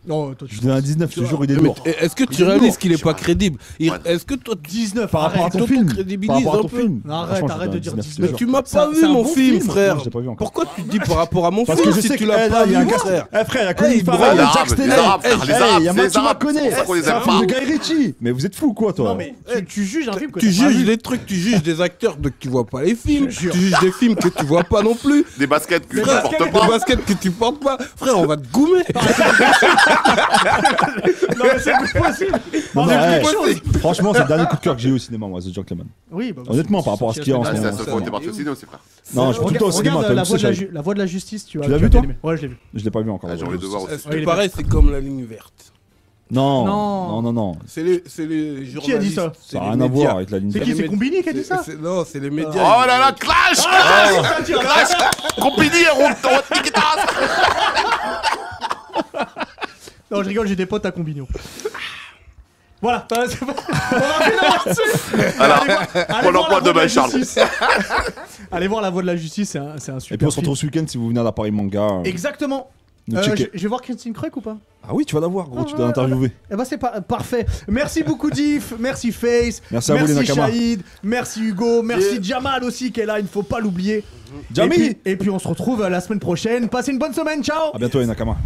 [SPEAKER 1] Non, toi,
[SPEAKER 2] Je lui donne un 19, je te jure, il est
[SPEAKER 3] Mais
[SPEAKER 2] lourd.
[SPEAKER 3] est-ce que tu
[SPEAKER 2] Il est
[SPEAKER 3] réalises
[SPEAKER 2] lourd.
[SPEAKER 3] qu'il est pas
[SPEAKER 4] Ouais.
[SPEAKER 3] crédible?
[SPEAKER 4] Ouais.
[SPEAKER 3] Est-ce que toi,
[SPEAKER 1] 19
[SPEAKER 2] Par rapport à ton film. Par
[SPEAKER 3] crédibilises
[SPEAKER 2] rapport à
[SPEAKER 3] un
[SPEAKER 2] ton
[SPEAKER 3] peu?
[SPEAKER 2] film.
[SPEAKER 1] Non, arrête,
[SPEAKER 2] Franchement, je lui
[SPEAKER 1] arrête
[SPEAKER 2] donne
[SPEAKER 1] de
[SPEAKER 2] un
[SPEAKER 1] dire
[SPEAKER 2] 19,
[SPEAKER 1] 19.
[SPEAKER 2] je te
[SPEAKER 3] Mais
[SPEAKER 2] jure.
[SPEAKER 3] tu m'as
[SPEAKER 1] C'est un-
[SPEAKER 3] pas
[SPEAKER 1] c'est
[SPEAKER 3] vu
[SPEAKER 1] un
[SPEAKER 3] mon
[SPEAKER 1] bon
[SPEAKER 3] film,
[SPEAKER 1] film.
[SPEAKER 3] frère.
[SPEAKER 2] Non, je l'ai pas vu encore.
[SPEAKER 3] Pourquoi tu dis par rapport à mon
[SPEAKER 2] Parce
[SPEAKER 3] film
[SPEAKER 2] que je
[SPEAKER 3] si
[SPEAKER 2] sais
[SPEAKER 3] tu
[SPEAKER 2] que
[SPEAKER 3] l'as pas
[SPEAKER 2] il y a un
[SPEAKER 3] vu,
[SPEAKER 2] gars.
[SPEAKER 3] frère?
[SPEAKER 2] Eh frère, il y a
[SPEAKER 3] Eh,
[SPEAKER 2] Colin
[SPEAKER 3] il
[SPEAKER 2] Farrell,
[SPEAKER 3] brûle
[SPEAKER 2] il y a
[SPEAKER 3] les
[SPEAKER 2] Jack
[SPEAKER 4] Arabes,
[SPEAKER 2] Steller.
[SPEAKER 4] les Arabes, frère, les
[SPEAKER 2] Eh,
[SPEAKER 4] Arabes,
[SPEAKER 2] il y a
[SPEAKER 4] c'est les
[SPEAKER 2] Mathieu
[SPEAKER 4] Arabes.
[SPEAKER 2] McConaughey.
[SPEAKER 4] C'est pour ça qu'on les
[SPEAKER 2] C'est
[SPEAKER 4] aime
[SPEAKER 2] un film
[SPEAKER 4] pas.
[SPEAKER 2] de Guy Ritchie. Mais vous êtes fous quoi, toi?
[SPEAKER 1] Non, mais tu juges un film que
[SPEAKER 3] Tu
[SPEAKER 1] t'as pas
[SPEAKER 3] juges
[SPEAKER 1] vu.
[SPEAKER 3] des trucs, tu juges des acteurs qui voient pas les films,
[SPEAKER 1] Je jure.
[SPEAKER 3] tu juges des films que tu vois pas non plus.
[SPEAKER 4] Des baskets que tu
[SPEAKER 3] Frère,
[SPEAKER 4] portes
[SPEAKER 3] des
[SPEAKER 4] pas.
[SPEAKER 3] baskets que tu portes pas. Frère, on va te goumer.
[SPEAKER 1] Non, mais c'est plus possible.
[SPEAKER 2] Non,
[SPEAKER 1] On
[SPEAKER 2] non,
[SPEAKER 1] est
[SPEAKER 2] ouais.
[SPEAKER 1] plus chose.
[SPEAKER 2] Franchement, c'est le dernier coup de cœur que j'ai eu au cinéma, moi, The Gentleman.
[SPEAKER 1] Oui, bah,
[SPEAKER 2] Honnêtement, par rapport à ce qu'il y a en
[SPEAKER 4] Ah,
[SPEAKER 2] ce
[SPEAKER 4] c'est la
[SPEAKER 2] moment.
[SPEAKER 4] seule fois où t'es parti au ciné aussi, frère.
[SPEAKER 2] Non, je suis tout le temps au cinéma.
[SPEAKER 1] Regarde
[SPEAKER 2] toi,
[SPEAKER 1] la
[SPEAKER 2] tu
[SPEAKER 1] voix
[SPEAKER 2] sais,
[SPEAKER 1] de
[SPEAKER 2] je
[SPEAKER 1] la voix de la justice, tu vois.
[SPEAKER 2] Tu l'as
[SPEAKER 1] tu
[SPEAKER 2] vu,
[SPEAKER 1] as
[SPEAKER 2] toi
[SPEAKER 1] bien aimé. Ouais, je l'ai vu.
[SPEAKER 2] je l'ai pas vu encore.
[SPEAKER 4] Ah, j'ai envie de voir aussi.
[SPEAKER 3] Est-ce
[SPEAKER 1] Ouais, il
[SPEAKER 3] que
[SPEAKER 1] est
[SPEAKER 3] pareil, c'est comme la ligne verte?
[SPEAKER 2] Non,
[SPEAKER 1] Non.
[SPEAKER 2] non, non.
[SPEAKER 3] C'est les journalistes.
[SPEAKER 1] Qui a dit ça?
[SPEAKER 3] c'est
[SPEAKER 2] Ça n'a
[SPEAKER 3] les
[SPEAKER 2] rien à
[SPEAKER 3] médias.
[SPEAKER 2] voir avec la ligne.
[SPEAKER 1] C'est
[SPEAKER 3] les
[SPEAKER 1] qui? C'est
[SPEAKER 3] médias.
[SPEAKER 1] Combini qui a dit ça?
[SPEAKER 3] Non, c'est les médias.
[SPEAKER 4] Oh là là, clash! Clash! Compagnie, on va te niquer ta race.
[SPEAKER 1] Non, je rigole, j'ai des potes à Combini. Voilà. C'est pas- On va finir là-dessus.
[SPEAKER 4] Alors,
[SPEAKER 1] Allez voir- allez
[SPEAKER 4] on
[SPEAKER 1] voir
[SPEAKER 4] en parle
[SPEAKER 1] La Voix
[SPEAKER 4] demain,
[SPEAKER 1] la
[SPEAKER 4] Charles.
[SPEAKER 1] Justice. Allez voir La Voix de la Justice, c'est un super
[SPEAKER 2] Et puis on se
[SPEAKER 1] film.
[SPEAKER 2] retrouve ce week-end si vous venez à la Paris Manga.
[SPEAKER 1] Exactement.
[SPEAKER 2] Nous checker.
[SPEAKER 1] Je vais voir Christine Craig ou pas?
[SPEAKER 2] Ah oui, tu vas la voir, gros, tu
[SPEAKER 1] Ah,
[SPEAKER 2] dois l'interviewer.
[SPEAKER 1] Eh ben c'est parfait. Merci beaucoup Diff, merci Face,
[SPEAKER 2] Merci à vous, les Nakama.
[SPEAKER 1] Shahid, merci Hugo, merci Jamal aussi qui est là, il ne faut pas l'oublier.
[SPEAKER 2] Jamie.
[SPEAKER 1] Et puis on se retrouve la semaine prochaine. Passez une bonne semaine, ciao.
[SPEAKER 2] À bientôt les Nakama.